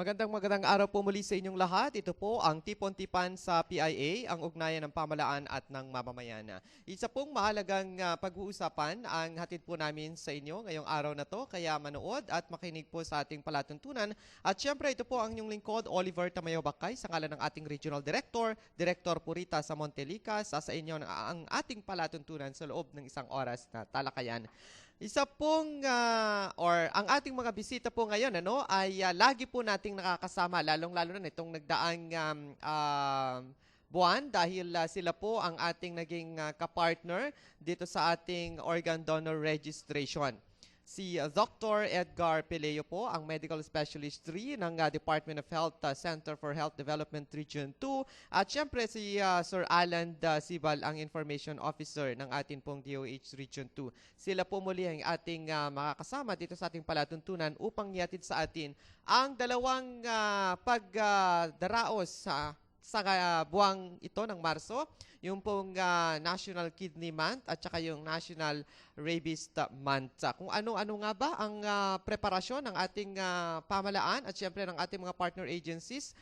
Magandang araw po muli sa inyong lahat. Ito po ang Tipon-Tipan sa PIA, ang ugnayan ng pamahalaan at ng mamamayan. Isa pong mahalagang pag-uusapan ang hatid po namin sa inyo ngayong araw na to, kaya manood at makinig po sa ating palatuntunan. At syempre ito po ang inyong lingkod, Oliver Tamayo Bakay, sa ngalan ng ating Regional Director, Director Purita sa Montelica, sa inyo ang ating palatuntunan sa loob ng isang oras na talakayan. Isa pong, ang ating mga bisita po ngayon, ay lagi po nating nakakasama, lalong-lalo na nitong nagdaang buwan dahil sila po ang ating naging kapartner dito sa ating organ donor registration. Si Dr. Edgar Peleo po, ang Medical Specialist 3 ng Department of Health Center for Health Development Region 2. At syempre si Sir Alan Sibal, ang Information Officer ng ating pong DOH Region 2. Sila po muli ang ating makakasama dito sa ating palatuntunan upang ihatid sa atin ang dalawang pagdaraos sa buwang ito ng Marso, yung pong National Kidney Month at saka yung National Rabies Month. Kung ano-ano nga ba ang preparasyon ng ating pamahalaan at syempre ng ating mga partner agencies,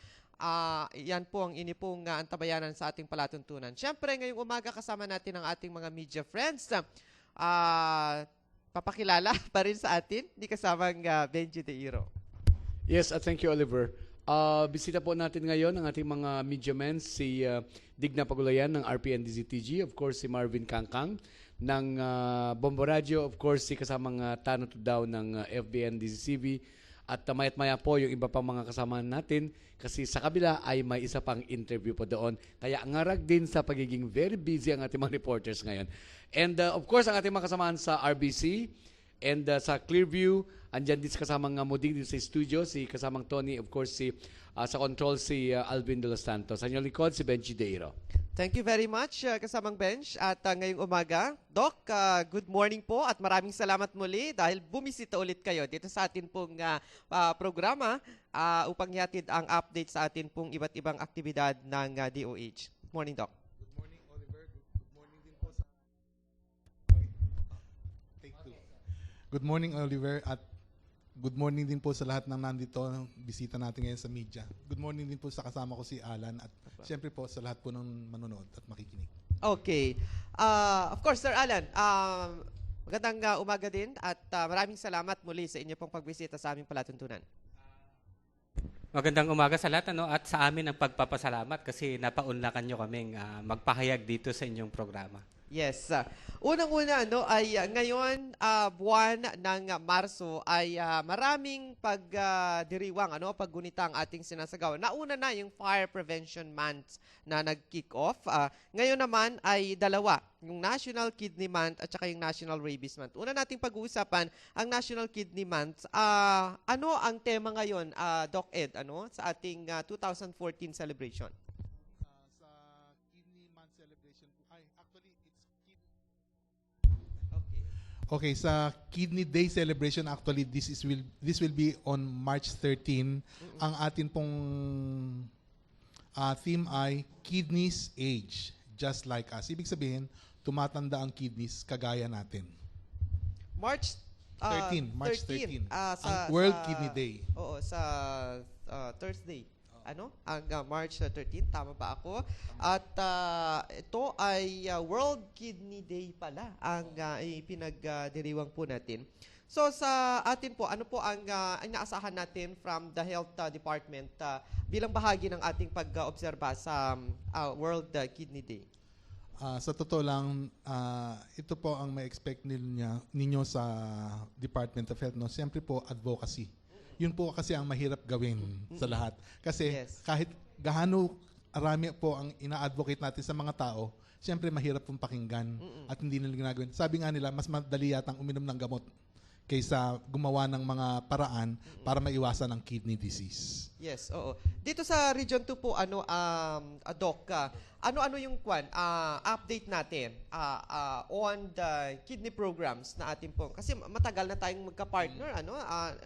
yan po ang inipong antabayanan sa ating palatuntunan. Syempre ngayong umaga kasama natin ang ating mga media friends. Papakilala pa rin sa atin, di kasamang Benji De Iro. Yes, thank you, Oliver. Bisita po natin ngayon ang ating mga media men, si Digna Pagulayan ng RPN-DZTG, of course si Marvin Kangkang ng Bombo Radio, of course si kasamang Tano Tudaw ng FBN-DZCV, at mayat-maya po yung iba pang mga kasama natin kasi sa kabila ay may isa pang interview po doon. Kaya ngarag din sa pagiging very busy ang ating mga reporters ngayon. And of course ang ating mga kasamaan sa RBC and sa Clearview, andyan din kasamang Muding din sa studio, si kasamang Tony, of course si sa control si Alvin de los Santos. Sa inyong likod, si Benji De Iro. Thank you very much, kasamang Bench. At ngayong umaga, Doc, good morning po at maraming salamat muli dahil bumisita ulit kayo dito sa atin pong programa upang ihatid ang update sa atin pong iba't ibang aktibidad ng DOH. Good morning, Doc. Good morning, Oliver. Good morning din po sa... Take two. Good morning, Oliver, at good morning din po sa lahat ng nandito, bisita natin ngayon sa media. Good morning din po sa kasama ko si Alan at siyempre po sa lahat po ng manonood at makikinig. Okay. Of course, Sir Alan, magandang umaga din at maraming salamat muli sa inyo pong pagbisita sa aming palatuntunan. Magandang umaga sa lahat at sa amin ang pagpapasalamat kasi napaunlakan nyo kaming magpahayag dito sa inyong programa. Yes. Unang-una ay ngayon buwan ng Marso ay maraming pagdiriwang paggunita ang ating sinasagawa. Nauna na yung Fire Prevention Month na nag-kick off. Ngayon naman ay dalawa, yung National Kidney Month at saka yung National Rabies Month. Una nating pag-uusapan ang National Kidney Month. Ano ang tema ngayon, Doc Ed, sa ating 2014 celebration? Okay, sa Kidney Day celebration, actually this will be on March 13. Ang atin pong theme ay Kidneys Age, Just Like Us. Ibig sabihin, tumatanda ang kidneys kagaya natin. March 13. March 13. Ang World Kidney Day. Oo, sa Thursday. Ang March 13, tama ba ako? At ito ay World Kidney Day pala ang ipinagdiriwang po natin. So sa atin po, ano po ang inaasahan natin from the Health Department bilang bahagi ng ating pag-obserba sa World Kidney Day? Sa totoo lang, ito po ang ma-expect ninyo sa Department of Health. No? Siyempre po, advocacy. Yun po kasi ang mahirap gawin sa lahat. Kasi kahit gaano arami po ang ina-advocate natin sa mga tao, siyempre mahirap pong pakinggan at hindi nila ginagawin. Sabi nga nila, mas madali yatang uminom ng gamot kaysa gumawa ng mga paraan para maiwasan ang kidney disease. Yes, oo. Dito sa Region 2 po, Doc, ano yung update natin on the kidney programs na ating po? Kasi matagal na tayong magka-partner,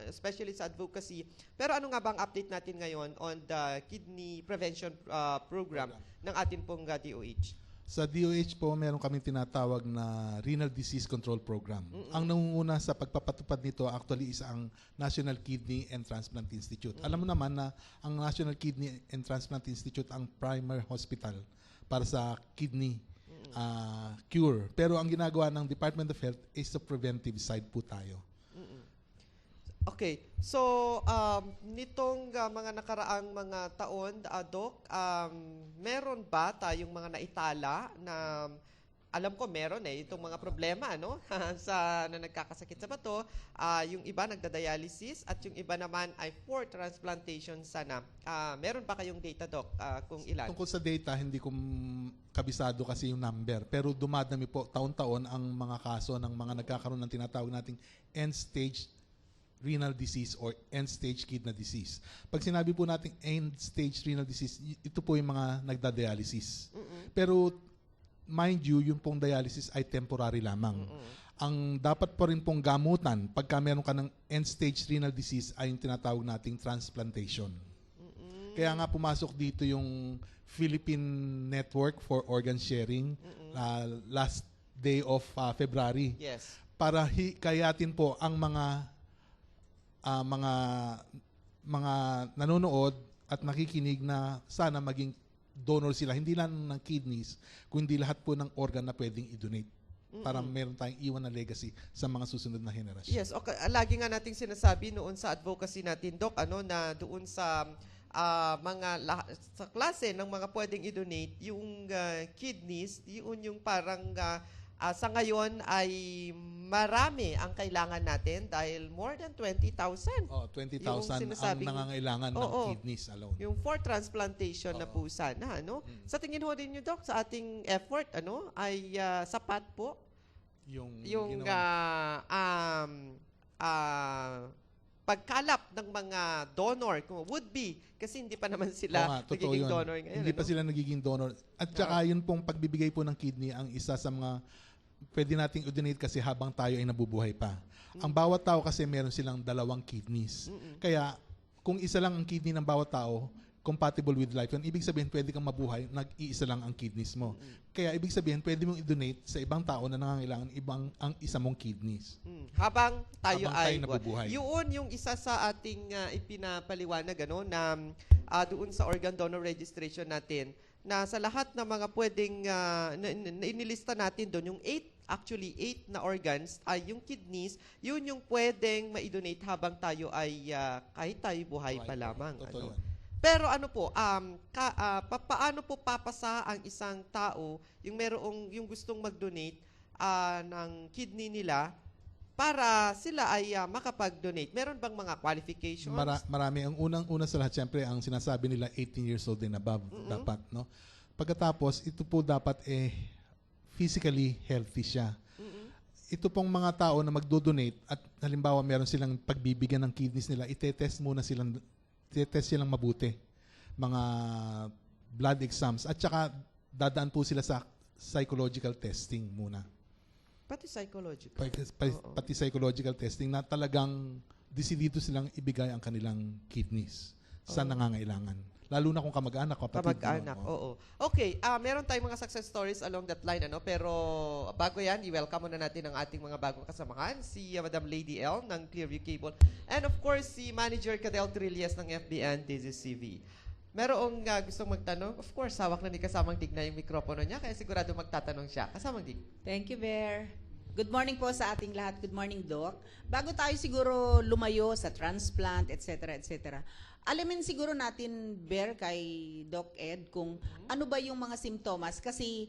especially sa advocacy. Pero ano nga ba ang update natin ngayon on the kidney prevention program ng ating pong DOH? Sa DOH po, meron kaming tinatawag na Renal Disease Control Program. Ang nangunguna sa pagpapatupad nito actually is ang National Kidney and Transplant Institute. Alam mo naman na ang National Kidney and Transplant Institute ang primary hospital para sa kidney cure. Pero ang ginagawa ng Department of Health is sa preventive side po tayo. Okay. So, nitong mga nakaraang mga taon, Doc, meron ba tayong mga naitala na alam ko meron itong mga problema sa na nagkakasakit sa bato, yung iba nagda-dialysis at yung iba naman ay for transplantation sana. Meron ba kayong data, Doc, kung ilan? Tungkol sa data, hindi ko kabisado kasi yung number. Pero dumadami po taon-taon ang mga kaso ng mga nagkakaroon ng tinatawag nating end-stage renal disease or end-stage kidney disease. Pag sinabi po natin end-stage renal disease, ito po yung mga nagda-dialysis. Pero mind you, yung pong dialysis ay temporary lamang. Ang dapat po rin pong gamutan pagka meron ka ng end-stage renal disease ay yung tinatawag nating transplantation. Kaya nga pumasok dito yung Philippine Network for Organ Sharing last day of February. Yes. Para kayatin po ang mga nanonood at nakikinig na sana maging donor sila, hindi lang ng kidneys, kundi lahat po ng organ na pwedeng i-donate para meron tayong iwan na legacy sa mga susunod na henerasyon. Yes, okay. Lagi nga nating sinasabi noon sa advocacy natin, Doc, na doon sa sa klase ng mga pwedeng i-donate, yung kidneys, yun yung parang sa ngayon ay marami ang kailangan natin dahil more than 20,000. 20,000 ang nangangailangan ng kidneys alone. Yung for transplantation na po sana, Sa tingin ho din niyo, Doc, sa ating effort, ay sapat po yung pagkalap ng mga donor, kung would be, kasi hindi pa naman sila nagiging donor ngayon. Hindi pa sila nagiging donor. At saka yun pong pagbibigay po ng kidney ang isa sa mga pwede nating i-donate kasi habang tayo ay nabubuhay pa. Ang bawat tao kasi meron silang 2 kidneys. Kaya kung isa lang ang kidney ng bawat tao, compatible with life, yun, ibig sabihin pwede kang mabuhay, nag-iisa lang ang kidneys mo. Kaya ibig sabihin pwede mong i-donate sa ibang tao na nangangailangan ang isa mong kidneys. Habang tayo ay nabubuhay. Yun yung isa sa ating ipinapaliwanag na doon sa organ donor registration natin, na sa lahat ng mga pwedeng inilista natin doon, yung 8 na organs ay yung kidneys, yun yung pwedeng ma-donate habang tayo ay kahit tayo buhay pa lamang. Pero paano po papasa ang isang tao yung gustong mag-donate ng kidney nila para sila ay makapag-donate? Meron bang mga qualifications? Marami. Ang unang-una sa lahat, siyempre, ang sinasabi nila 18 years old and above dapat. No? Pagkatapos, ito po dapat physically healthy siya. Ito pong mga tao na magdo-donate at halimbawa meron silang pagbibigyan ng kidneys nila, itetest silang mabuti. Mga blood exams. At saka dadaan po sila sa psychological testing muna. Pati psychological. Pati psychological testing na talagang desidido silang ibigay ang kanilang kidneys sa nangangailangan. Lalo na kung kamag-anak, kapatid. Kamag-anak, oo. Okay, meron tayong mga success stories along that line, pero bago yan, i-welcome muna natin ang ating mga bagong kasamahan, si Madam Lady L ng Clearview Cable, and of course, si Manager Cadel Trillas ng FBN DZCV. Merong gustong magtanong? Of course, hawak na ni Kasamang Dig na yung mikropono niya, kaya sigurado magtatanong siya. Kasamang Dig. Thank you, Bear. Good morning po sa ating lahat. Good morning, Doc. Bago tayo siguro lumayo sa transplant, etc., etc., alamin siguro natin, Bear, kay Doc Ed, kung ano ba yung mga simptomas. Kasi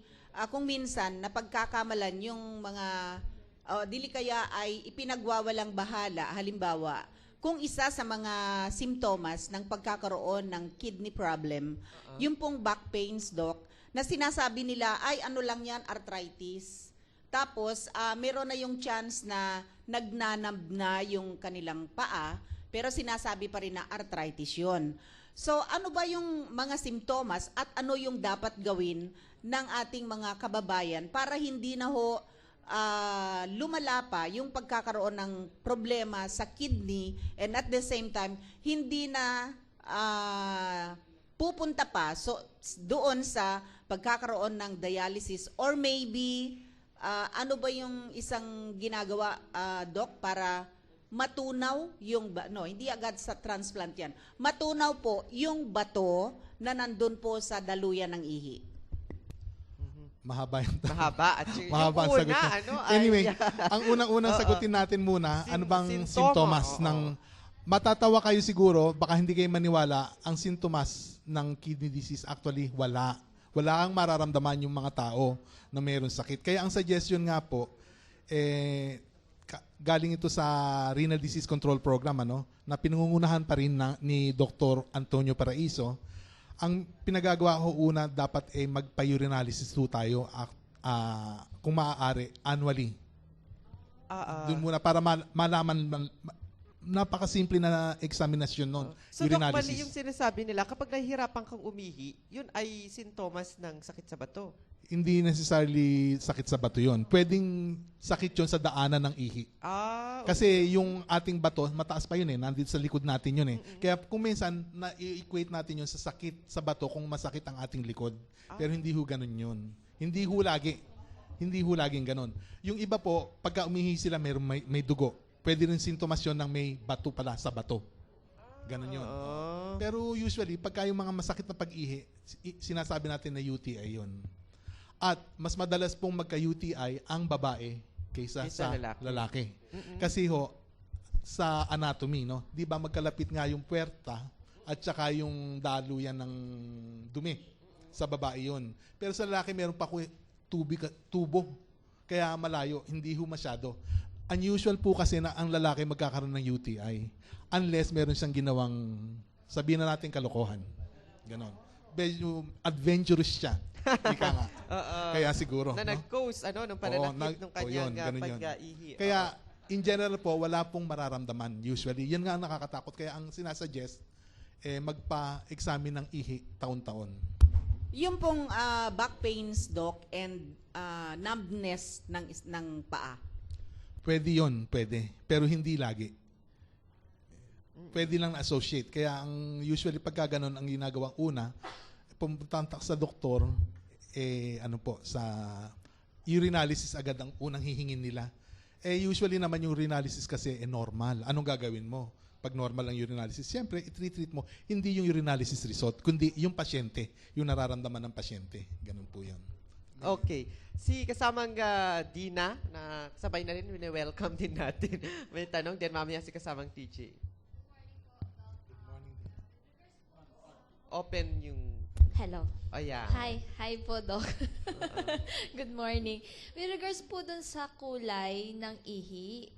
kung minsan, napagkakamalan yung mga, dili kaya ay ipinagwawalang bahala, halimbawa, kung isa sa mga simptomas ng pagkakaroon ng kidney problem, yung pong back pains, Doc, na sinasabi nila, ay ano lang yan, arthritis. Tapos, meron na yung chance na nagnanab na yung kanilang paa, pero sinasabi pa rin na arthritis yun. So, ano ba yung mga simptomas at ano yung dapat gawin ng ating mga kababayan para hindi na lumala pa yung pagkakaroon ng problema sa kidney and at the same time, hindi na pupunta pa doon sa pagkakaroon ng dialysis or maybe ano ba yung isang ginagawa, Doc, para matunaw yung hindi agad sa transplant yan. Matunaw po yung bato na nandun po sa daluyan ng ihi. Mahaba yung Mahaba. At yung Mahaba ang una, sagot niya. ano, Anyway, ay, ang unang-unang sagutin natin muna, ano bang sintoma, sintomas oo. ng... Matatawa kayo siguro, baka hindi kayo maniwala, ang sintomas ng kidney disease actually wala. Wala kang mararamdaman yung mga tao na mayroong sakit. Kaya ang suggestion nga po, galing ito sa Renal Disease Control Program, na pinangungunahan pa rin ni Dr. Antonio Paraiso. Ang pinagagawa ko una, dapat magpa-urinalysis po tayo kung maaari, annually. Doon muna para malaman, napakasimple na examinasyon nun. So, Doc, mali urinalysis. yung sinasabi nila, kapag nahihirapan kang umihi, yun ay sintomas ng sakit sa bato. Hindi necessarily sakit sa bato yun. Pwedeng sakit yun sa daanan ng ihi. Kasi yung ating bato, mataas pa yun nandito sa likod natin yun Kaya kung minsan, na-equate natin yun sa sakit sa bato kung masakit ang ating likod. Pero hindi ho ganun yun. Hindi ho lagi. Hindi ho laging ganun. Yung iba po, pagka umihi sila, may dugo. Pwede rin sintomas yun ng may bato pala sa bato. Ganun yun. Pero usually, pagka yung mga masakit na pag-ihi, sinasabi natin na UTI yun. At mas madalas pong magka-UTI ang babae kaysa sa lalaki. Kasi sa anatomy, di ba magkalapit nga yung puwerta at saka yung daluyan ng dumi. Sa babae yun. Pero sa lalaki, meron pa tubo. Kaya malayo, hindi ho masyado. Unusual po kasi na ang lalaki magkakaroon ng UTI unless meron siyang ginawang, sabihin na natin, kalokohan. Ganon. Medyo adventurous siya. Ika nga. Kaya siguro. Na nag-cause, nung pananakit nung kanyang pag-ihi. Kaya, in general po, wala pong mararamdaman usually. Yan nga ang nakakatakot. Kaya ang sinasuggest, magpa-examine ng ihi taon-taon. Yung pong back pains, Doc, and numbness ng paa. Pwede yun, pwede. Pero hindi lagi. Pwede lang na-associate. Kaya ang usually pagka ganun, ang ginagawa una, pumunta sa doktor, sa urinalysis agad ang unang hihingin nila. Usually naman yung urinalysis kasi normal. Anong gagawin mo? Pag normal ang urinalysis, siyempre, i-treat mo. Hindi yung urinalysis result, kundi yung pasyente, yung nararamdaman ng pasyente. Ganun po yun. Okay. Si kasamang Dina, na sabay na rin, welcome din natin. May tanong din mamaya si kasamang TJ. Open yung... Hello. Ayan. Hi po, Doc. Good morning. With regards po dun sa kulay ng ihi,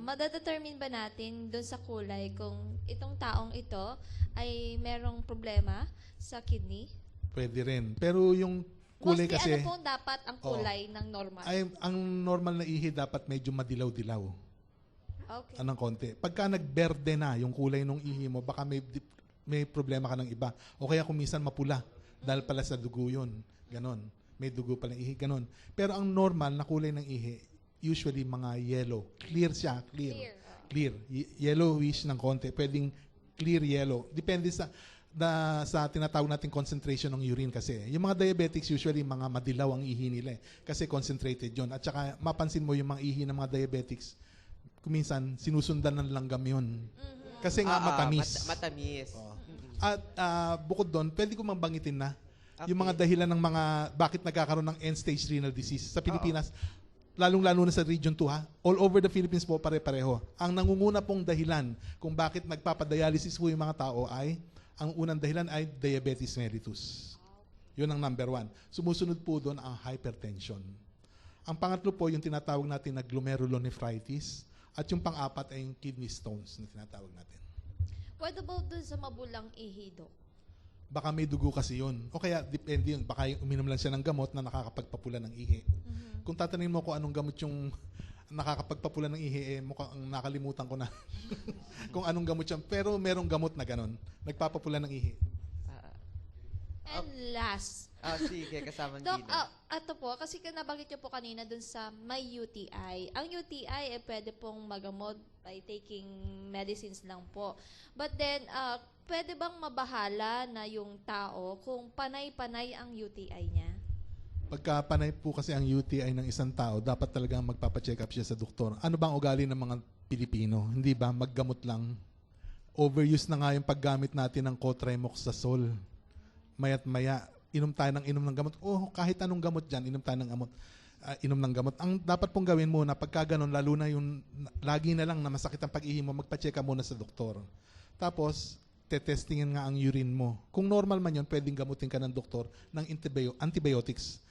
madadetermine ba natin dun sa kulay kung itong taong ito ay merong problema sa kidney? Pwede rin. Pero yung kulay Mostly, kasi... ano po dapat ang kulay ng normal? Ang normal na ihi dapat medyo madilaw-dilaw. Okay. Anong konti. Pagka nagberde na yung kulay ng ihi mo, baka may problema ka ng iba. O kaya kung minsan mapula. Dahil pala sa dugo yun. Ganon. May dugo pala ng ihi. Ganon. Pero ang normal na kulay ng ihi, usually mga yellow. Clear siya. Clear. Yellowish ng konti. Pwedeng clear yellow. Depende sa tinatawag nating concentration ng urine kasi. Yung mga diabetics usually mga madilaw ang ihi nila kasi concentrated yun. At saka mapansin mo yung mga ihi ng mga diabetics, kuminsan sinusundan ng langgam yun. Kasi nga matamis. Matamis. At bukod doon, pwede ko mabanggitin na yung mga dahilan ng mga bakit nagkakaroon ng end-stage renal disease sa Pilipinas, lalong-lalo na sa Region 2 all over the Philippines po pare-pareho. Ang nangunguna pong dahilan kung bakit nagpapadialysis po yung mga tao ang unang dahilan ay diabetes mellitus. Yun ang number 1. Sumusunod po doon ang hypertension. Ang pangatlo po yung tinatawag natin na glomerulonephritis at yung pang-apat ay yung kidney stones na tinatawag natin. What about dun sa mabulang ihi, Doc? Baka may dugo kasi yun. O kaya, depende yun. Baka uminom lang siya ng gamot na nakakapagpapula ng ihi. Kung tatanungin mo kung anong gamot yung nakakapagpapula ng ihi, mukhang nakalimutan ko na kung anong gamot siya. Pero merong gamot na ganon. Nagpapapula ng ihi. And last, Sige, kasamang Doc, Gina. ato po, kasi nabanggit niyo po kanina dun sa may UTI. Ang UTI pwede pong magamot by taking medicines lang po. But then, pwede bang mabahala na yung tao kung panay-panay ang UTI niya? Pagka panay po kasi ang UTI ng isang tao, dapat talagang magpapacheck up siya sa doktor. Ano bang ugali ng mga Pilipino? Hindi ba? Maggamot lang. Overuse na nga yung paggamit natin ng cotrimoxazole. Maya't maya, inom tayo ng gamot. Kahit anong gamot dyan, inom tayo ng gamot. Inom ng gamot. Ang dapat pong gawin muna, pagka ganun, lalo na yung lagi na lang na masakit ang pag-ihi mo, magpa-check ka muna sa doktor. Tapos, tetestingin nga ang urine mo. Kung normal man yun, pwedeng gamutin ka ng doktor ng antibiotics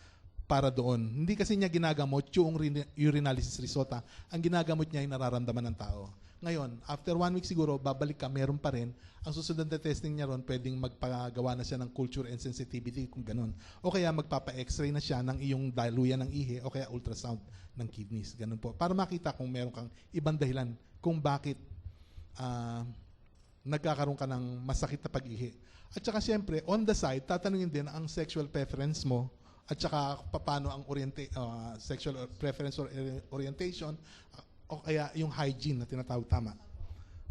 para doon. Hindi kasi niya ginagamot yung urinalysis result. Ang ginagamot niya ay nararamdaman ng tao. Ngayon, after 1 week siguro, babalik ka, meron pa rin. Ang susunod na testing niya ron, pwedeng magpagawa na siya ng culture and sensitivity kung ganun. O kaya magpapa-x-ray na siya ng iyong daluyan ng ihi o kaya ultrasound ng kidneys. Ganun po. Para makita kung meron kang ibang dahilan kung bakit nagkakaroon ka ng masakit na pag-ihi. At saka siyempre, on the side, tatanungin din ang sexual preference mo at saka paano ang sexual preference or orientation o kaya yung hygiene na tinatawag tama.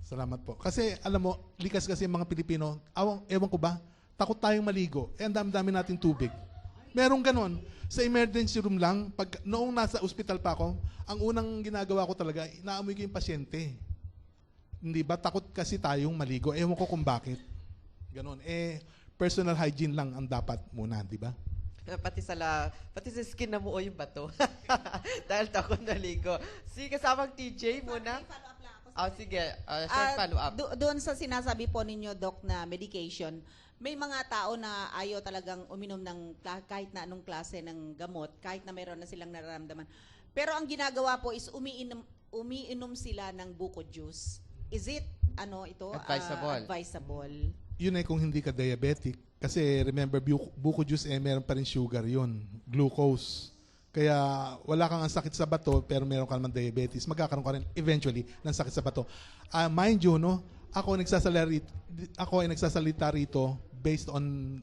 Salamat po. Kasi alam mo, likas kasi yung mga Pilipino, ewan ko ba, takot tayong maligo. Ang dami-dami nating tubig. Merong ganon. Sa emergency room lang, noong nasa ospital pa ako, ang unang ginagawa ko talaga, inaamoy ko yung pasyente. Hindi ba? Takot kasi tayong maligo. Ewan ko kung bakit. Ganon. Personal hygiene lang ang dapat muna, di ba? Pati sa skin na muo yung bato. Dahil takot naligo. Si kasamang TJ muna. Follow-up lang ako. Sige, short follow-up. Doon sa sinasabi po ninyo, Doc, na medication, may mga tao na ayaw talagang uminom ng kahit na anong klase ng gamot, kahit na mayroon na silang nararamdaman. Pero ang ginagawa po is umiinom sila ng buko juice. Is it, advisable? Yun ay kung hindi ka diabetic. Kasi remember, buko juice meron pa rin sugar yun, glucose. Kaya wala kang sakit sa bato pero meron ka naman diabetes. Magkakaroon ka rin eventually ng sakit sa bato. Mind you, no, ako ay nagsasalita rito based on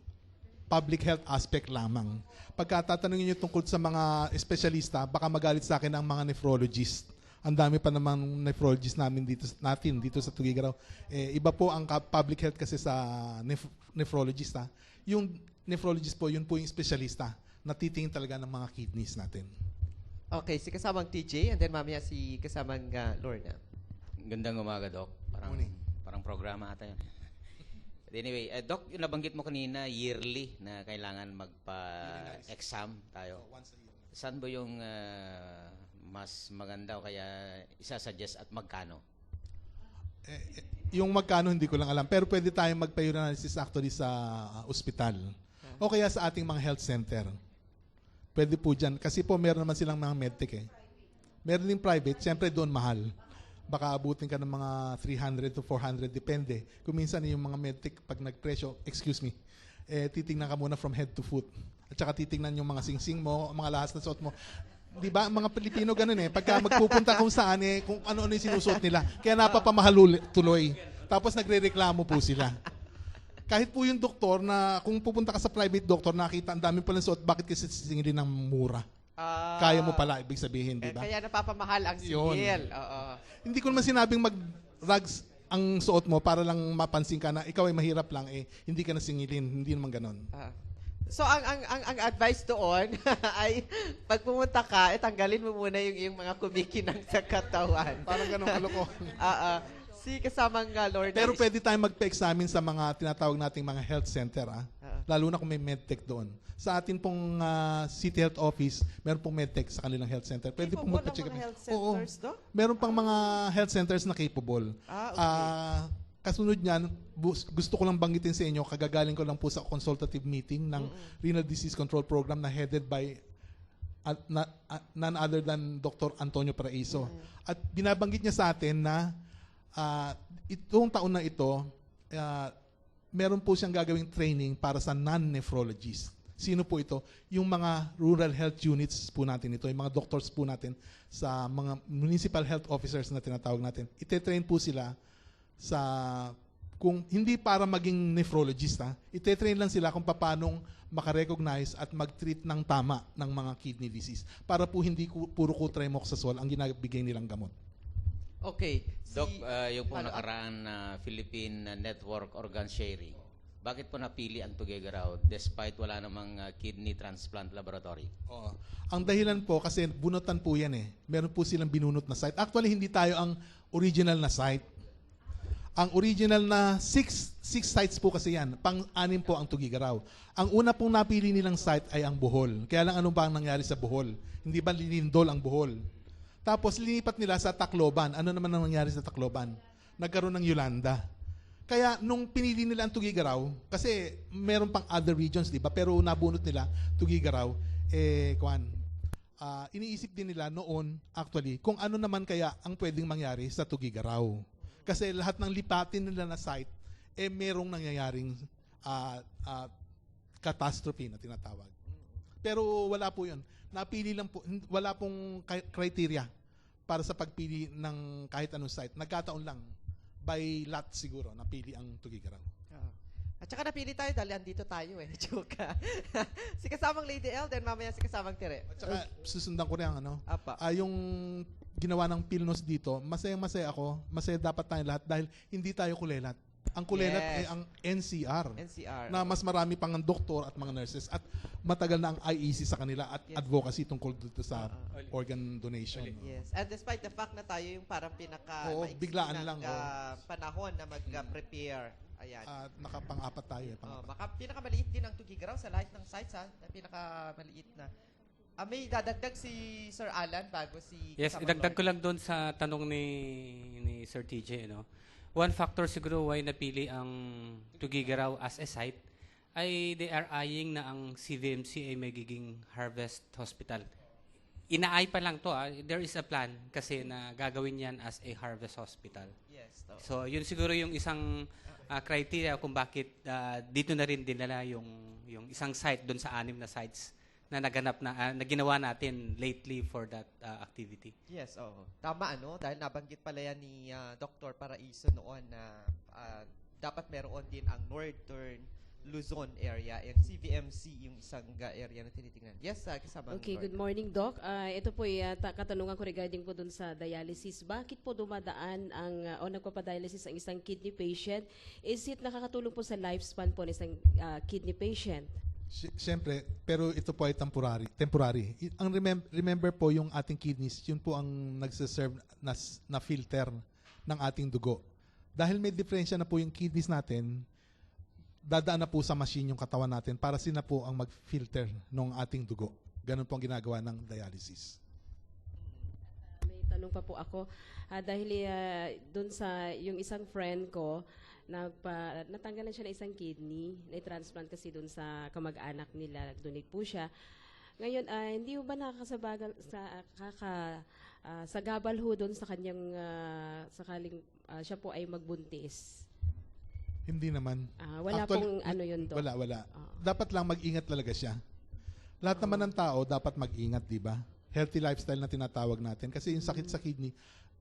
public health aspect lamang. Pagka tatanungin niyo tungkol sa mga espesyalista, baka magalit sa akin ang mga nephrologist. Ang dami pa namang nephrologist natin dito sa Tuguegarao. Iba po ang public health kasi sa nephrologist. Yung nephrologist po, yun po yung espesyalista na titingin talaga ng mga kidneys natin. Okay, si kasamang TJ and then mamaya si kasamang Lorna. Gandang umaga, Doc. Parang programa ata yun. But anyway, Doc, yung nabanggit mo kanina, yearly na kailangan magpa-exam tayo. Once a year. Saan ba yung mas maganda o kaya isasuggest at magkano? Yung magkano hindi ko lang alam. Pero pwede tayong magpa-urinalysis actually sa ospital. O kaya sa ating mga health center. Pwede po dyan. Kasi po meron naman silang mga medtech Meron din private. Siyempre doon mahal. Baka abutin ka ng mga 300 to 400. Depende. Kung minsan yung mga medtech pag nagpresyo, titingnan ka muna from head to foot. At saka titingnan yung mga singsing mo, mga lahas na suot mo. Di ba, mga Pilipino ganun pagka magpupunta kung saan kung ano-ano yung sinusuot nila. Kaya napapamahal tuloy. Tapos nagrereklamo po sila. Kahit po yung doktor na, kung pupunta ka sa private doctor, nakita ang dami palang suot, bakit kasi sisingilin ng mura? Kaya mo pala, ibig sabihin, di ba? Kaya napapamahal ang singil. Hindi ko naman sinabing mag-rags ang suot mo para lang mapansin ka na ikaw ay mahirap lang, hindi ka na singilin. Hindi naman ganon. So ang advice doon ay pag pumunta ka, tanggalin mo muna yung mga kumikinang sa katawan. Parang ganun kalokohan. Si kasamang Lorna. Pero pwede tayong magpa-examine sa mga tinatawag nating mga health center. Lalo na kung may medtech doon. Sa atin pong City Health Office, meron pong medtech sa kanilang health center. Pwede pong magpa-check up. Health centers, Doc? Meron pang mga health centers na capable. Okay. Kasunod niyan, gusto ko lang banggitin sa inyo, kagagaling ko lang po sa consultative meeting ng Renal Disease Control Program na headed by none other than Dr. Antonio Paraiso. At binabanggit niya sa atin na itong taon na ito, meron po siyang gagawing training para sa non-nephrologists. Sino po ito? Yung mga rural health units po natin ito, yung mga doctors po natin sa mga municipal health officers na tinatawag natin. Ite-train po sila sa Kung hindi para maging nephrologist, ite-train lang sila kung paano makarecognize at mag-treat ng tama ng mga kidney disease para po hindi puro Tremoxazole ang ginabigay nilang gamot. Okay. Doc, yung pong Ano, nakaraan na Philippine Network Organ Sharing, bakit po napili ang Tuguegarao despite wala namang kidney transplant laboratory? Oo. Ang dahilan po kasi bunutan po yan eh. Meron po silang binunot na site. Actually, hindi tayo ang original na site. Ang original na six sites po kasi yan. Pang-anim po ang Tuguegarao. Ang una pong napili nilang site ay ang Bohol. Kaya lang ano ba ang nangyari sa Bohol? Hindi ba linindol ang Bohol? Tapos linipat nila sa Tacloban. Ano naman ang nangyari sa Tacloban? Nagkaroon ng Yolanda. Kaya nung pinili nila ang Tuguegarao, kasi meron pang other regions, di ba? Pero nabunot nila Tuguegarao, iniisip din nila noon, actually, kung ano naman kaya ang pwedeng mangyari sa Tuguegarao. Kasi lahat ng lipatin nila na site, merong nangyayaring catastrophe na tinatawag. Pero wala po yun. Napili lang po, wala pong criteria para sa pagpili ng kahit anong site. Nagkataon lang, by lot siguro, napili ang Tuguegarao. At saka napili tayo dahil andito tayo eh. Joke. Si kasamang Lady L, then mamaya si kasamang Tere. At saka susundan ko rin ang Apa. yung ginawa ng Pilnos dito, masayang-masaya ako, masaya dapat tayo lahat dahil hindi tayo kulelat. Ang kulelat ay Yes. ang NCR. NCR. Na mas marami pang doktor at mga nurses at matagal na ang IEC sa kanila at Yes. advocacy tungkol dito sa organ donation. Yes. And despite the fact na tayo yung parang pinaka Oo, maiksi biglaan ng, lang, panahon na mag-prepare. Ayan. At nakapang-apat tayo. Pinakamaliit din ang Tuguegarao sa lahat ng sites ha. Pinakamaliit na. May dadagdag si Sir Alan bago si Yes, kasamang idagdag Lord. ko lang doon sa tanong ni Sir TJ. One factor siguro why napili ang Tuguegarao as a site ay they are eyeing na ang CVMC ay magiging harvest hospital. Inaay pa lang to. There is a plan kasi na gagawin yan as a harvest hospital. Yes. So, yun siguro yung isang criteria kung bakit dito na rin dinala yung isang site doon sa 6 na sites na naganap na ginawa natin lately for that activity. Yes, oo. Tama dahil nabanggit pala yan ni Dr. Paraiso noon na dapat meron din ang Northern Luzon area and CVMC yung isang area na tinitingnan. Yes, kasama. Okay, good morning, Doc. Ito po katanungan ko regarding po dun sa dialysis. Bakit po dumadaan o nagpapadialysis ang isang kidney patient? Is it nakakatulong po sa lifespan po ng isang kidney patient? Siyempre, pero ito po ay temporary. Ang remember po yung ating kidneys, yun po ang nagsiserve na filter ng ating dugo. Dahil may diferensya na po yung kidneys natin, dadaan na po sa machine yung katawan natin para sila po ang mag-filter ng ating dugo. Ganun po ang ginagawa ng dialysis. May tanong pa po ako. Dahil doon sa yung isang friend ko, natanggalan siya ng isang kidney, na-transplant kasi doon sa kamag-anak nila, nag-donate po siya. Ngayon, hindi ba nakakasabagal sa gabal ho doon sa kanyang sakaling siya po ay magbuntis? Hindi naman. Wala Actually, pong yun, Doc? Wala. Dapat lang mag-ingat talaga siya. Lahat naman ng tao dapat mag-ingat, di ba? Healthy lifestyle na tinatawag natin. Kasi yung sakit sa kidney,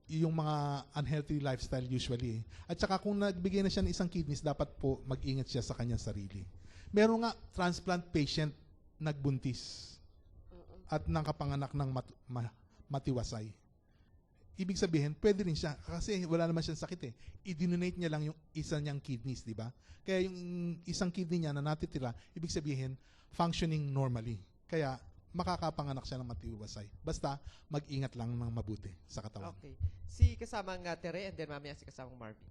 yung mga unhealthy lifestyle usually. At saka kung nagbigay na siya ng isang kidneys, dapat po mag-ingat siya sa kanyang sarili. Meron nga transplant patient nagbuntis at nakapanganak ng matiwasay. Ibig sabihin, pwede rin siya kasi wala naman siyang sakit eh. I-donate niya lang yung isa niyang kidneys, di ba? Kaya yung isang kidney niya na natitira, ibig sabihin, functioning normally. Kaya makakapanganak siya ng matiwasay. Basta mag-ingat lang ng mabuti sa katawan. Okay. Si kasamang Tere and then mamaya si kasamang Marvin.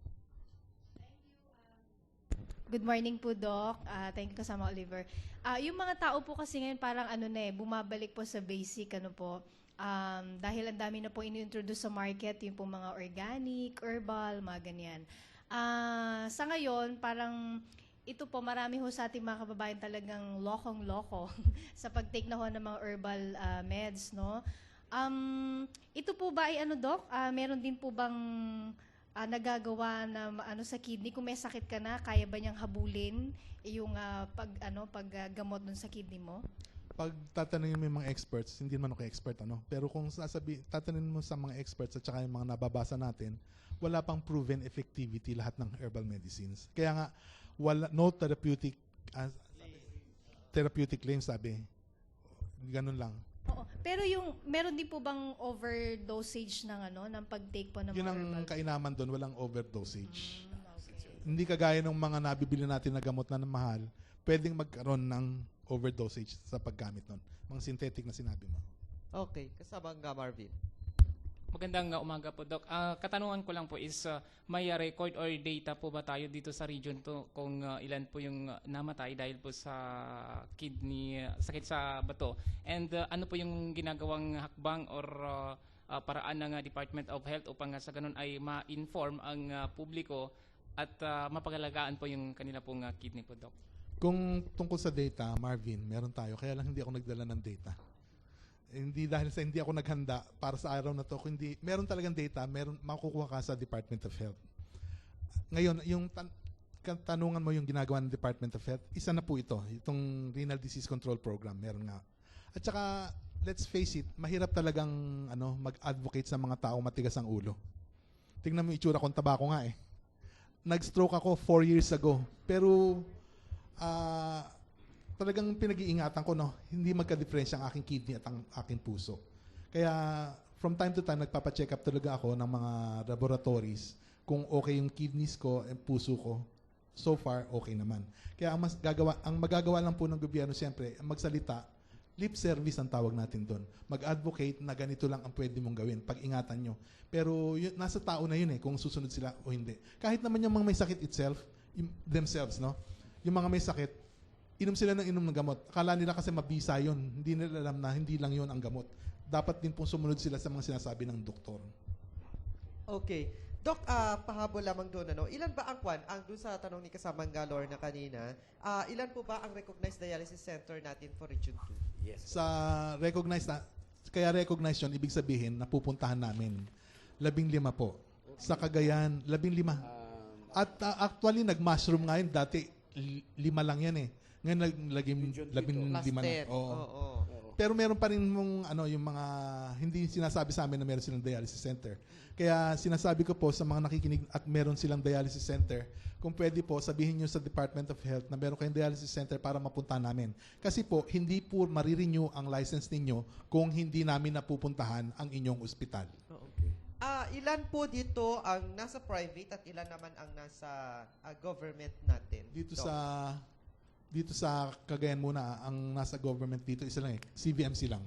Good morning po, Doc. Thank you kasama Oliver. Yung mga tao po kasi ngayon parang bumabalik po sa basic dahil ang dami na po ini-introduce sa market, yung po mga organic, herbal, mga ganyan. Sa ngayon, parang ito po, marami ho sa ating mga kababayan talagang lokong-loko sa pag-take na ho ng mga herbal meds, no? Ito po ba ay Doc? Meron din po bang nagagawa na sa kidney? Kung may sakit ka na, kaya ba niyang habulin yung paggamot dun sa kidney mo? pag tatanungin mo yung mga experts, hindi naman ako expert, ano? Pero kung tatanungin mo sa mga experts at saka yung mga nababasa natin, wala pang proven effectivity lahat ng herbal medicines. Kaya nga, no therapeutic claim sabi. Ganun lang. Oo. Pero yung meron din po bang overdosage ng pag-take po ng Yun mga ang herbal? kainaman doon, walang overdosage. Okay. Hindi kagaya ng mga nabibili natin na gamot na mahal, pwedeng magkaroon ng overdosage sa paggamit nun. Mga synthetic na sinabi mo. Okay, kasama nga Marvin. Magandang umaga po, Doc. Katanungan ko lang po is may record or data po ba tayo dito sa region to kung ilan po yung namatay dahil po sa kidney, sakit sa bato? And ano po yung ginagawang hakbang or paraan ng Department of Health upang sa ganun ay ma-inform ang publiko at mapagalagaan po yung kanila pong kidney po, Doc? Kung tungkol sa data, Marvin, meron tayo. Kaya lang hindi ako nagdala ng data. Hindi dahil sa hindi ako naghanda para sa araw na to, kundi meron talagang data, makukuha ka sa Department of Health. Ngayon, yung katanungan mo yung ginagawa ng Department of Health, isa na po ito, itong Renal Disease Control Program, meron nga. At saka, let's face it, mahirap talagang mag-advocate sa mga tao matigas ang ulo. Tingnan mo yung itsura kong tabako nga eh. Nag-stroke ako 4 years ago, pero talagang pinag-iingatan ko, hindi magka-diferensya ang aking kidney at ang aking puso. Kaya from time to time, nagpapacheck up talaga ako ng mga laboratories kung okay yung kidneys ko and puso ko. So far, okay naman. Kaya ang magagawa lang po ng gobyerno, siyempre, magsalita, lip service ang tawag natin doon. Mag-advocate na ganito lang ang pwede mong gawin. Pag-ingatan nyo. Pero nasa tao na yun kung susunod sila o hindi. Kahit naman yung mga may sakit themselves, yung mga may sakit, inom sila ng gamot. Akala nila kasi mabisa yun. Hindi nila alam na hindi lang yun ang gamot. Dapat din pong sumunod sila sa mga sinasabi ng doktor. Okay. Doc, pahabol lamang doon, ilan ba ang doon sa tanong ni kasamang Galor na kanina, ilan po ba ang recognized dialysis center natin for Region 2? Yes. Sa kaya recognize yun, ibig sabihin, napupuntahan namin. 15 po. Sa Cagayan, 15. At actually, nag-mushroom nga yun. Dati, 5 lang yan eh. Ngayon, naging 15 na. Oo. Pero meron pa rin yung mga hindi sinasabi sa amin na meron silang dialysis center. Kaya sinasabi ko po sa mga nakikinig at meron silang dialysis center, kung pwede po, sabihin nyo sa Department of Health na meron kayong dialysis center para mapuntahan namin. Kasi po, hindi po marirenew ang license ninyo kung hindi namin napupuntahan ang inyong ospital. Ilan po dito ang nasa private at ilan naman ang nasa government natin? Dito sa Cagayan muna, ang nasa government dito, isa lang CVMC lang.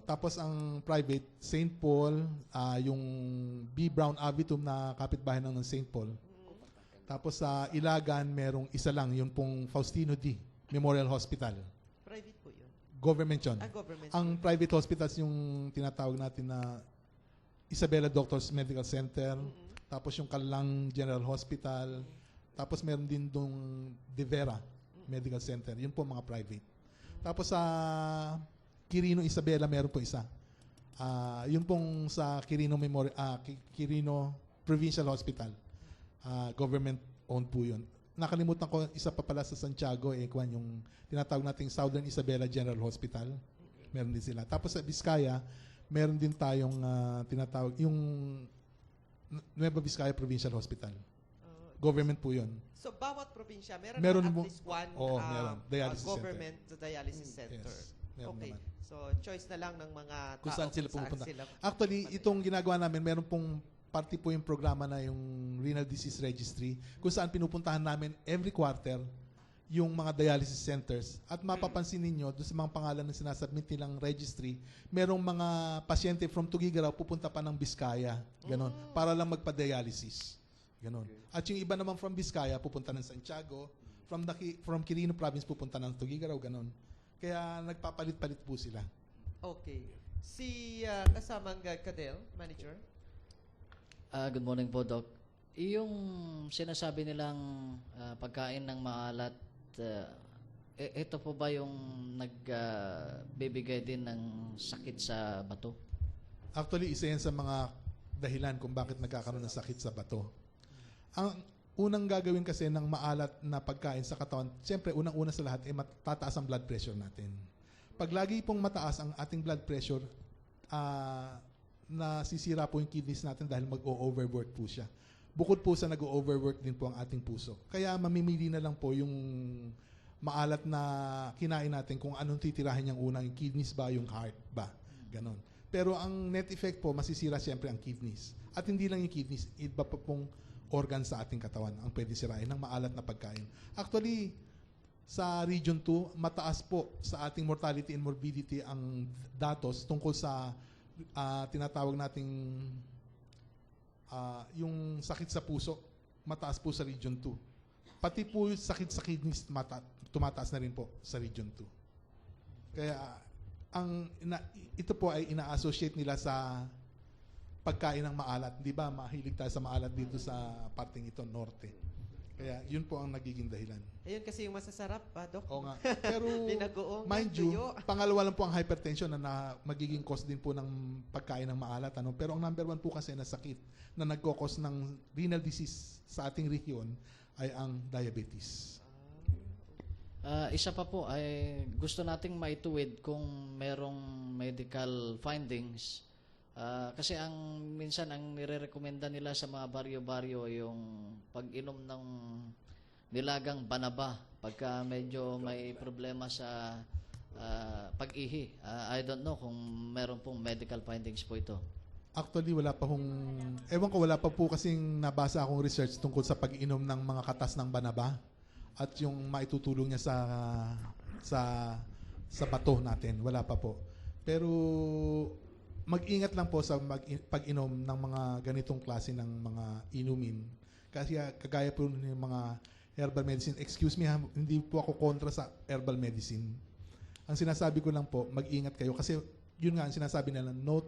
Tapos ang private, St. Paul, yung B. Brown Avitum na kapitbahay ng St. Paul. Tapos sa Ilagan, merong isa lang, yung pong Faustino D. Memorial Hospital. Private po yun? Government yun. Government. Ang private hospitals yung tinatawag natin na Isabela Doctors Medical Center, tapos yung Kalalang General Hospital, tapos meron din dong De Vera Medical Center. Yun po mga private. Tapos sa Quirino Isabela meron po isa. Yun pong sa Quirino Quirino Provincial Hospital. Government owned po yun. Nakalimutan ko isa pa pala sa Santiago, yung tinatawag nating Southern Isabela General Hospital. Meron din sila. Tapos sa Vizcaya, meron din tayong tinatawag, yung Nueva Vizcaya Provincial Hospital. Government po yun. So, bawat probinsya, meron at least one government dialysis center. Yes, meron okay. naman. So, choice na lang ng mga tao Kung saan sila pupunta. sila Actually, itong ginagawa namin, meron pong party po yung programa na yung Renal Disease Registry, kung saan pinupuntahan namin every quarter yung mga dialysis centers. At mapapansin ninyo, doon sa mga pangalan na sinasubmit nilang registry, merong mga pasyente from Tugigaraw pupunta pa ng Vizcaya, ganon, para lang magpa-dialysis. Ganon. At yung iba naman from Vizcaya, pupunta ng Santiago, from Quirino Province, pupunta ng Tugigaraw, ganon. Kaya nagpapalit-palit po sila. Okay. Si kasamang Cadel, manager? Good morning po, Doc. Yung sinasabi nilang pagkain ng maalat, ito po ba yung nagbibigay din ng sakit sa bato? Actually, isa yan sa mga dahilan kung bakit nagkakaroon ng sakit sa bato. Ang unang gagawin kasi ng maalat na pagkain sa katawan, siyempre, unang-una sa lahat, matataas ang blood pressure natin. Pag lagi pong mataas ang ating blood pressure, nasisira po yung kidneys natin dahil mag-overwork po siya. Bukod po sa nag-overwork din po ang ating puso. Kaya mamimili na lang po yung maalat na kinain natin kung anong titirahin niyang unang, yung kidneys ba, yung heart ba. Ganon. Pero ang net effect po, masisira siyempre ang kidneys. At hindi lang yung kidneys, iba pa pong organ sa ating katawan ang pwede sirain ng maalat na pagkain. Actually, sa Region 2, mataas po sa ating mortality and morbidity ang datos tungkol sa tinatawag nating yung sakit sa puso, mataas po sa Region 2. Pati po yung sakit sa kidneys, tumataas na rin po sa Region 2. Kaya ito po ay ina-associate nila sa pagkain ng maalat. Di ba, mahilig tayo sa maalat dito sa parteng ito, norte. Kaya yun po ang nagiging dahilan. Ayun kasi yung masasarap, Dok. Oo nga. Pero Pinagoong mind you, pangalawa lang po ang hypertension na magiging cause din po ng pagkain ng maalat. Pero ang number 1 po kasi na sakit na nagkokos ng renal disease sa ating region ay ang diabetes. Isa pa po ay gusto nating maituwid kung merong medical findings. Kasi minsan ang nire-recommenda nila sa mga baryo-baryo yung pag-inom ng nilagang banaba pagka medyo may problema sa pag-ihi. I don't know kung meron pong medical findings po ito. Actually, wala pa po kasing nabasa akong research tungkol sa pag-inom ng mga katas ng banaba at yung maitutulong niya sa bato natin. Wala pa po. Pero mag-ingat lang po sa pag-inom ng mga ganitong klase ng mga inumin. Kasi kagaya po ng mga herbal medicine. Excuse me, hindi po ako kontra sa herbal medicine. Ang sinasabi ko lang po, mag-ingat kayo. Kasi yun nga ang sinasabi nila, no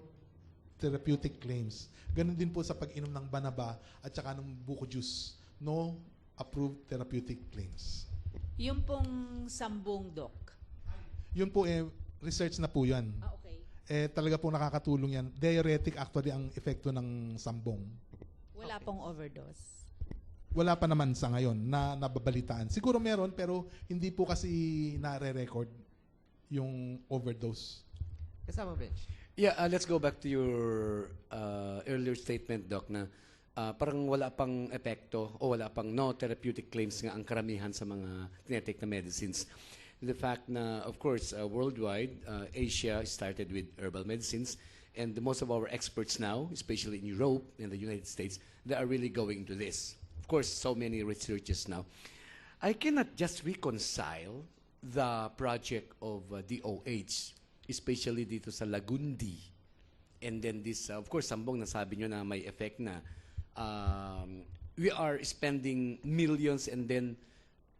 therapeutic claims. Ganun din po sa pag-inom ng banaba at saka ng buko juice. No approved therapeutic claims. Yung pong sambong, Doc. Yun po, research na po yan. Talaga po nakakatulong yan. Diuretic actually ang epekto ng sambong. Wala pong overdose. Wala pa naman sa ngayon na nababalitaan. Siguro meron pero hindi po kasi nare-record yung overdose. Kasama, Bench. Yeah, let's go back to your earlier statement, Doc, na parang wala pang epekto o wala pang no therapeutic claims nga ang karamihan sa mga tinetake na medicines. The fact na, of course, worldwide, Asia started with herbal medicines, and most of our experts now, especially in Europe and the United States, they are really going to this. Of course, so many researchers now. I cannot just reconcile the project of DOH, especially dito sa Lagundi, and then this, of course, sambong nasabi nyo na may effect na we are spending millions and then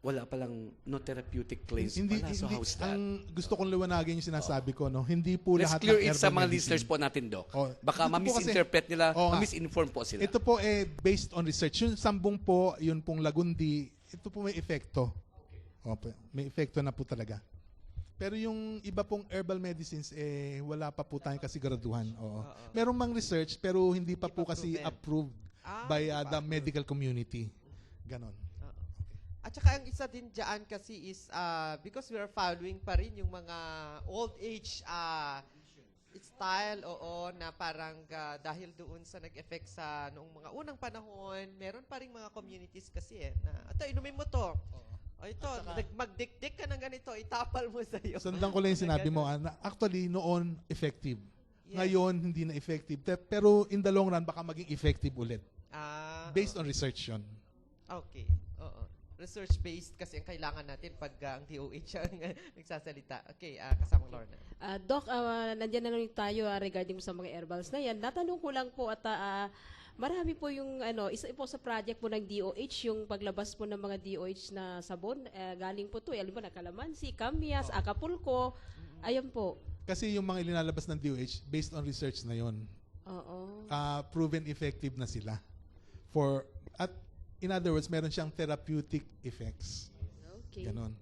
wala palang no therapeutic claims pala. So how's that? Ang gusto kong liwanagin yung sinasabi ko, no? Hindi po Let's lahat clear ng it sa herbal mga medicine. listeners po natin, Doc. ito Baka po ma-misinterpret nila, Oo nga. ma-misinform po sila. Ito po based on research. Yung sambong po, yun pong Lagundi, ito po may epekto. May epekto na po talaga. Pero yung iba pong herbal medicines, wala pa po tayong kasiguraduhan. Meron mang research, pero hindi pa po kasi approved by the medical community. Ganon. At saka ang isa din dyan kasi is because we are following pa rin yung mga old age style, na parang dahil doon sa nag-effect sa noong mga unang panahon, meron pa rin mga communities kasi na, ito, inumin mo to. Ito, magdikdik ka ng ganito, itapal mo sa'yo. Sundan ko lang yung sinabi mo. Actually, noon, effective. Ngayon, hindi na effective. Pero in the long run, baka maging effective ulit. Based on research yun. Okay. Oo. Research-based kasi ang kailangan natin pag ang DOH ang nagsasalita. Okay, kasamang Lorna. Doc, nandiyan na lang tayo regarding sa mga herbals na yan. Natanong ko lang po at marami po yung isa po sa project po ng DOH, yung paglabas po ng mga DOH na sabon. Galing po to, alam mo na Calamansi, Camias, Acapulco. Ayan po. Kasi yung mga ilinalabas ng DOH, based on research na yon. Proven effective na sila. In other words, meron siyang therapeutic effects. Okay. Ganon.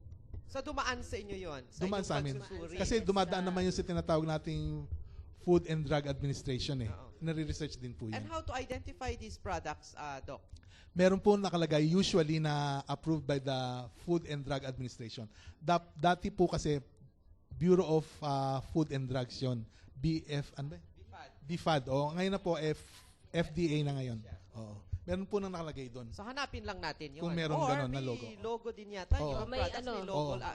So, dumaan sa inyo yun? Dumaan sa amin. Kasi dumadaan naman yun sa tinatawag nating Food and Drug Administration. Nare-research din po yan. And how to identify these products, Doc? Meron po nakalagay usually na approved by the Food and Drug Administration. Dati po kasi Bureau of Food and Drugs yun. ano ba? BFAD. Ngayon na po, FDA na ngayon. Oo. Meron po nang nakalagay doon. So hanapin lang natin yun. Kung meron Or ganon na may logo. logo din yata. Oo. Yung May products, ano.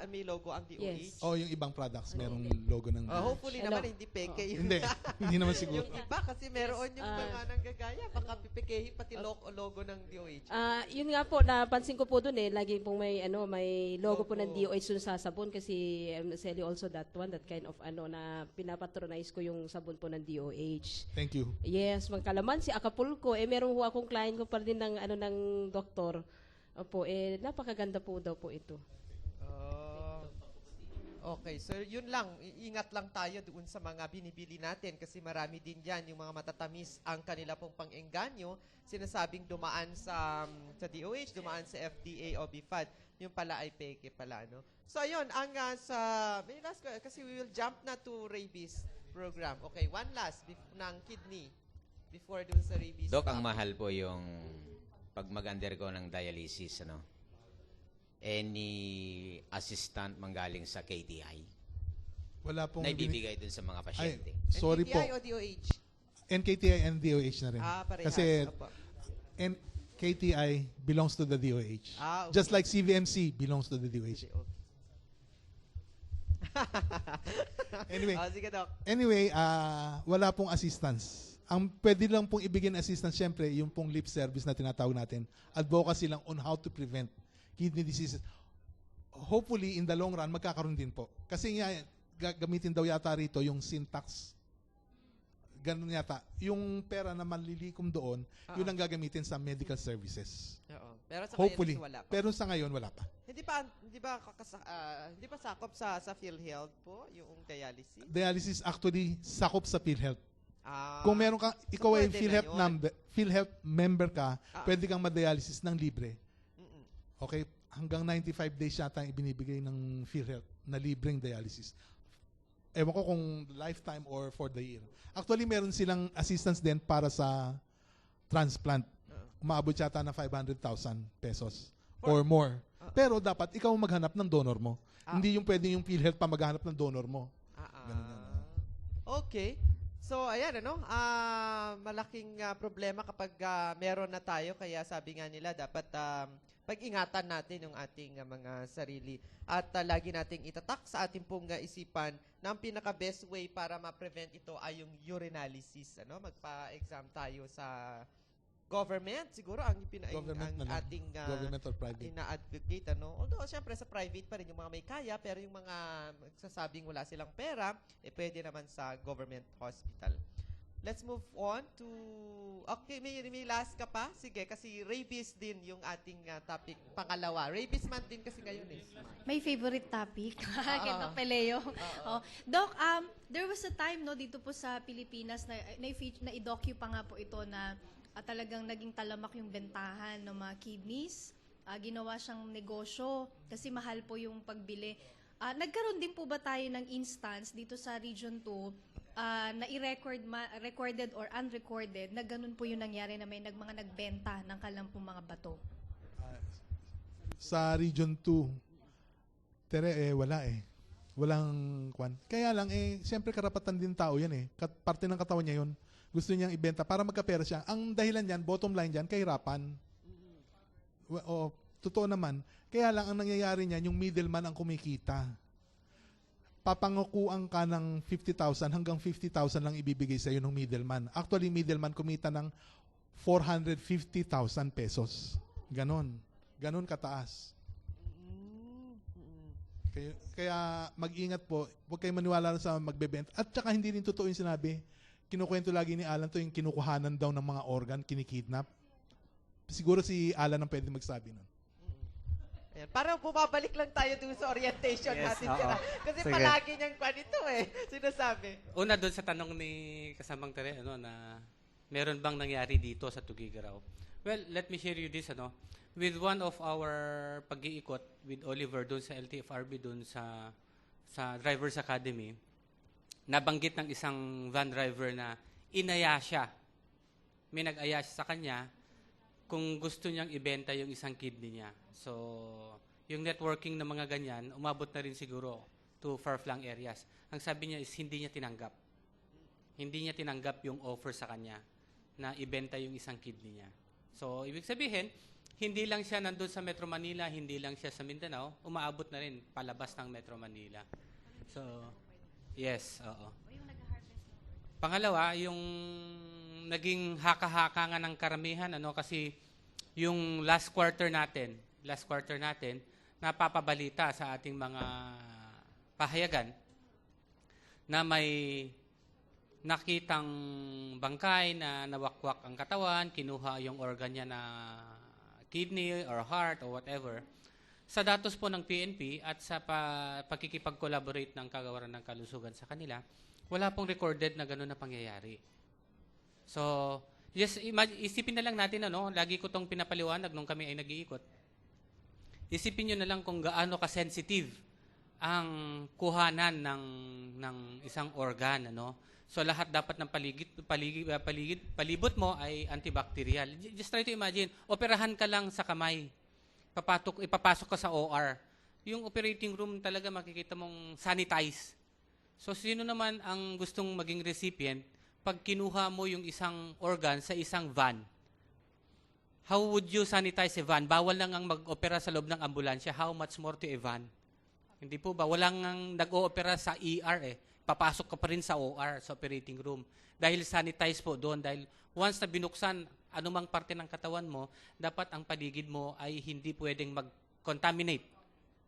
may logo ang DOH. Yes. Yung ibang products, merong logo ng Hopefully Ano? naman hindi peke. Hindi. Hindi naman siguro. Yung iba kasi meron yung mga nanggagaya. Baka pipekehin pati logo ng DOH. Yun nga po, napansin ko po dun lagi pong may logo po ng Logo. DOH dun sa sabon kasi I'm selling also that kind of na pinapatronize ko yung sabon po ng DOH. Thank you. Yes, Kalamansi, Acapulco, meron ho akong client ko pa rin ng doktor. Opo, napakaganda po daw po ito. Okay, so yun lang. Ingat lang tayo doon sa mga binibili natin kasi marami din dyan yung mga matatamis ang kanila pong pang-engganyo. Sinasabing dumaan sa DOH, dumaan sa FDA o BFAD. Yung pala ay peke pala, no? So ayun, may last kasi we will jump na to rabies program. Okay, one last ng kidney before dun sa rabies. Doc, ang mahal po yung pag mag-undergo ng dialysis, any assistant manggaling sa KTI Wala pong na ibibigay dun sa mga pasyente. sorry po. NKTI o DOH? NKTI and DOH na rin. Parehas. Kasi Opo. NKTI belongs to the DOH. Okay. Just like CVMC belongs to the DOH. Anyway, Sige, Doc. Anyway, wala pong assistance. Ang pwede lang pong ibigay na assistance, syempre, yung pong lip service na tinatawag natin. Advocacy lang on how to prevent kidney diseases. Hopefully, in the long run, magkakaroon din po. Kasi nga, gagamitin daw yata rito yung syntax. Ganun yata. Yung pera na manlilikom doon, yun ang gagamitin sa medical services. Oo. Pero sa Hopefully. ngayon, wala pa. Pero sa ngayon, wala pa. Hindi ba sakop sa PhilHealth po yung dialysis? Dialysis actually sakop sa PhilHealth. So Kung meron ka, ikaw ay pwede na yun. PhilHealth member ka, pwede kang ma-dialysis ng libre. Okay? Hanggang 95 days yata ang ibinibigay ng PhilHealth na libreng dialysis. Ewan ko kung lifetime or for the year. Actually, meron silang assistance din para sa transplant. Umaabot yata na 500,000 pesos or more. Pero dapat ikaw maghanap ng donor mo. Hindi yung pwede yung PhilHealth pa maghanap ng donor mo. Ganun yan. Okay. So, ayan, malaking problema kapag meron na tayo. Kaya sabi nga nila, dapat pag-ingatan natin yung ating mga sarili. At lagi nating itatak sa ating pong isipan na ang pinaka-best way para ma-prevent ito ay yung urinalysis. Magpa-exam tayo sa government. Siguro ang ating government or private. ina-advocate. Although, syempre, sa private pa rin yung mga may kaya, pero yung mga magsasabing wala silang pera, pwede naman sa government hospital. Let's move on to... Okay, may last ka pa? Sige, kasi rabies din yung ating topic. Pangalawa. Rabies month din kasi ngayon eh. My favorite topic. Kento Peleo. Doc, there was a time dito po sa Pilipinas na i-docu pa nga po ito na talagang naging talamak yung bentahan ng mga kidneys. Ginawa siyang negosyo kasi mahal po yung pagbili. Nagkaroon din po ba tayo ng instance dito sa Region 2 na recorded or unrecorded na ganun po yung nangyari na may mga nagbenta ng kalampong mga bato? Sa Region 2, wala Walang kwan. Kaya lang, siyempre karapatan din tao yan parte ng katawan niya yun. Gusto niyang ibenta para magkapera siya. Ang dahilan yan, bottom line yan, kahirapan. Totoo naman. Kaya lang, ang nangyayari niyan, yung middleman ang kumikita. Papangukuan ka ng 50,000 hanggang 50,000 lang ibibigay sa iyo ng middleman. Actually, middleman kumita ng 450,000 pesos. Ganon kataas. Kaya mag-ingat po, huwag kayo maniwala sa magbebenta. At saka hindi rin totoo yung sinabi. Kinukwento lagi ni Alan to yung kinukuhanan daw ng mga organ, kinikidnap. Siguro si Alan ang pwede magsabi nun. Ayan. Para bumabalik lang tayo dun sa orientation natin. Kasi Sige. palagi niyang ito sinasabi. Una doon sa tanong ni kasamang Tere, na meron bang nangyari dito sa Tugigaraw? Well, let me share you this, with one of our pag-iikot with Oliver doon sa LTFRB doon sa Drivers Academy, nabanggit ng isang van driver na inaya siya. May nag-aya siya sa kanya kung gusto niyang ibenta yung isang kidney niya. So, yung networking ng mga ganyan, umabot na rin siguro to far-flung areas. Ang sabi niya is hindi niya tinanggap. Hindi niya tinanggap yung offer sa kanya na ibenta yung isang kidney niya. So, ibig sabihin, hindi lang siya nandun sa Metro Manila, hindi lang siya sa Mindanao, umaabot na rin palabas ng Metro Manila. So, yes, oo. Pangalawa, yung naging haka-haka nga ng karamihan, kasi yung last quarter natin, napapabalita sa ating mga pahayagan na may nakitang bangkay na nawakwak ang katawan, kinuha yung organ niya na kidney or heart or whatever. Sa datos po ng PNP at sa pagkikipag-collaborate ng Kagawaran ng Kalusugan sa kanila, wala pong recorded na gano'n na pangyayari. So, isipin na lang natin, lagi ko tong pinapaliwanag nung kami ay nag-iikot. Isipin nyo na lang kung gaano ka-sensitive ang kuhanan ng isang organ, So lahat dapat ng palibot mo ay antibacterial. Just try to imagine, operahan ka lang sa kamay. Ipapasok ka sa OR. Yung operating room talaga makikita mong sanitize. So sino naman ang gustong maging recipient pag kinuha mo yung isang organ sa isang van? How would you sanitize a van? Bawal lang ang mag-opera sa loob ng ambulansya. How much more to a van? Hindi po ba? Walang nag-o-opera sa ER Papasok ka pa rin sa OR, sa operating room. Dahil sanitize po doon. Dahil once na binuksan anumang parte ng katawan mo, dapat ang paligid mo ay hindi pwedeng mag-contaminate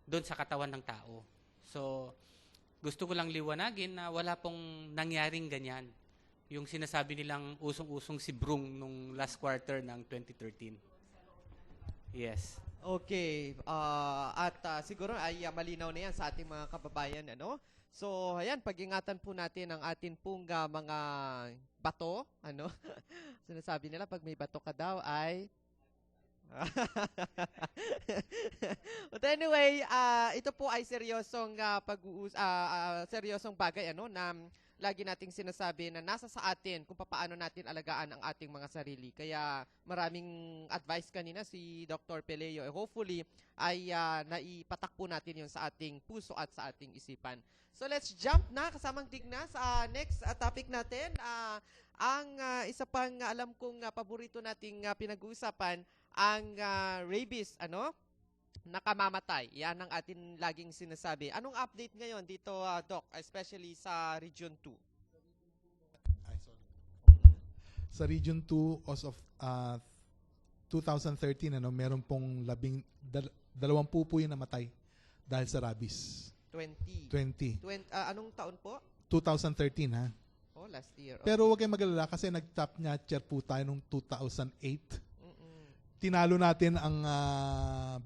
doon sa katawan ng tao. So, gusto ko lang liwanagin na wala pong nangyaring ganyan. Yung sinasabi nilang usong-usong si Brung nung last quarter ng 2013. Yes. Okay. Siguro ay malinaw na yan sa ating mga kababayan, So, ayan, pag-ingatan po natin ang atin pong mga bato, Sinasabi nila pag may bato ka daw ay But anyway, ito po ay seryosong seryosong bagay na lagi nating sinasabi na nasa sa atin kung paano natin alagaan ang ating mga sarili. Kaya maraming advice kanina si Dr. Peleo. Hopefully ay naipatak po natin yun sa ating puso at sa ating isipan. So let's jump na kasamang Digna sa next topic natin. Ang isa pang alam kong paborito nating pinag-uusapan, ang rabies, nakamamatay. Yan ang atin laging sinasabi. Anong update ngayon dito, Doc, especially sa Region 2? Sa Region 2, as of 2013, meron pong 20 po yung namatay dahil sa rabies. 20. Anong taon po? 2013, ha? Oh, last year. Okay. Pero huwag kayong mag-alala kasi nag-top notcher po tayo noong 2008. Tinalo natin ang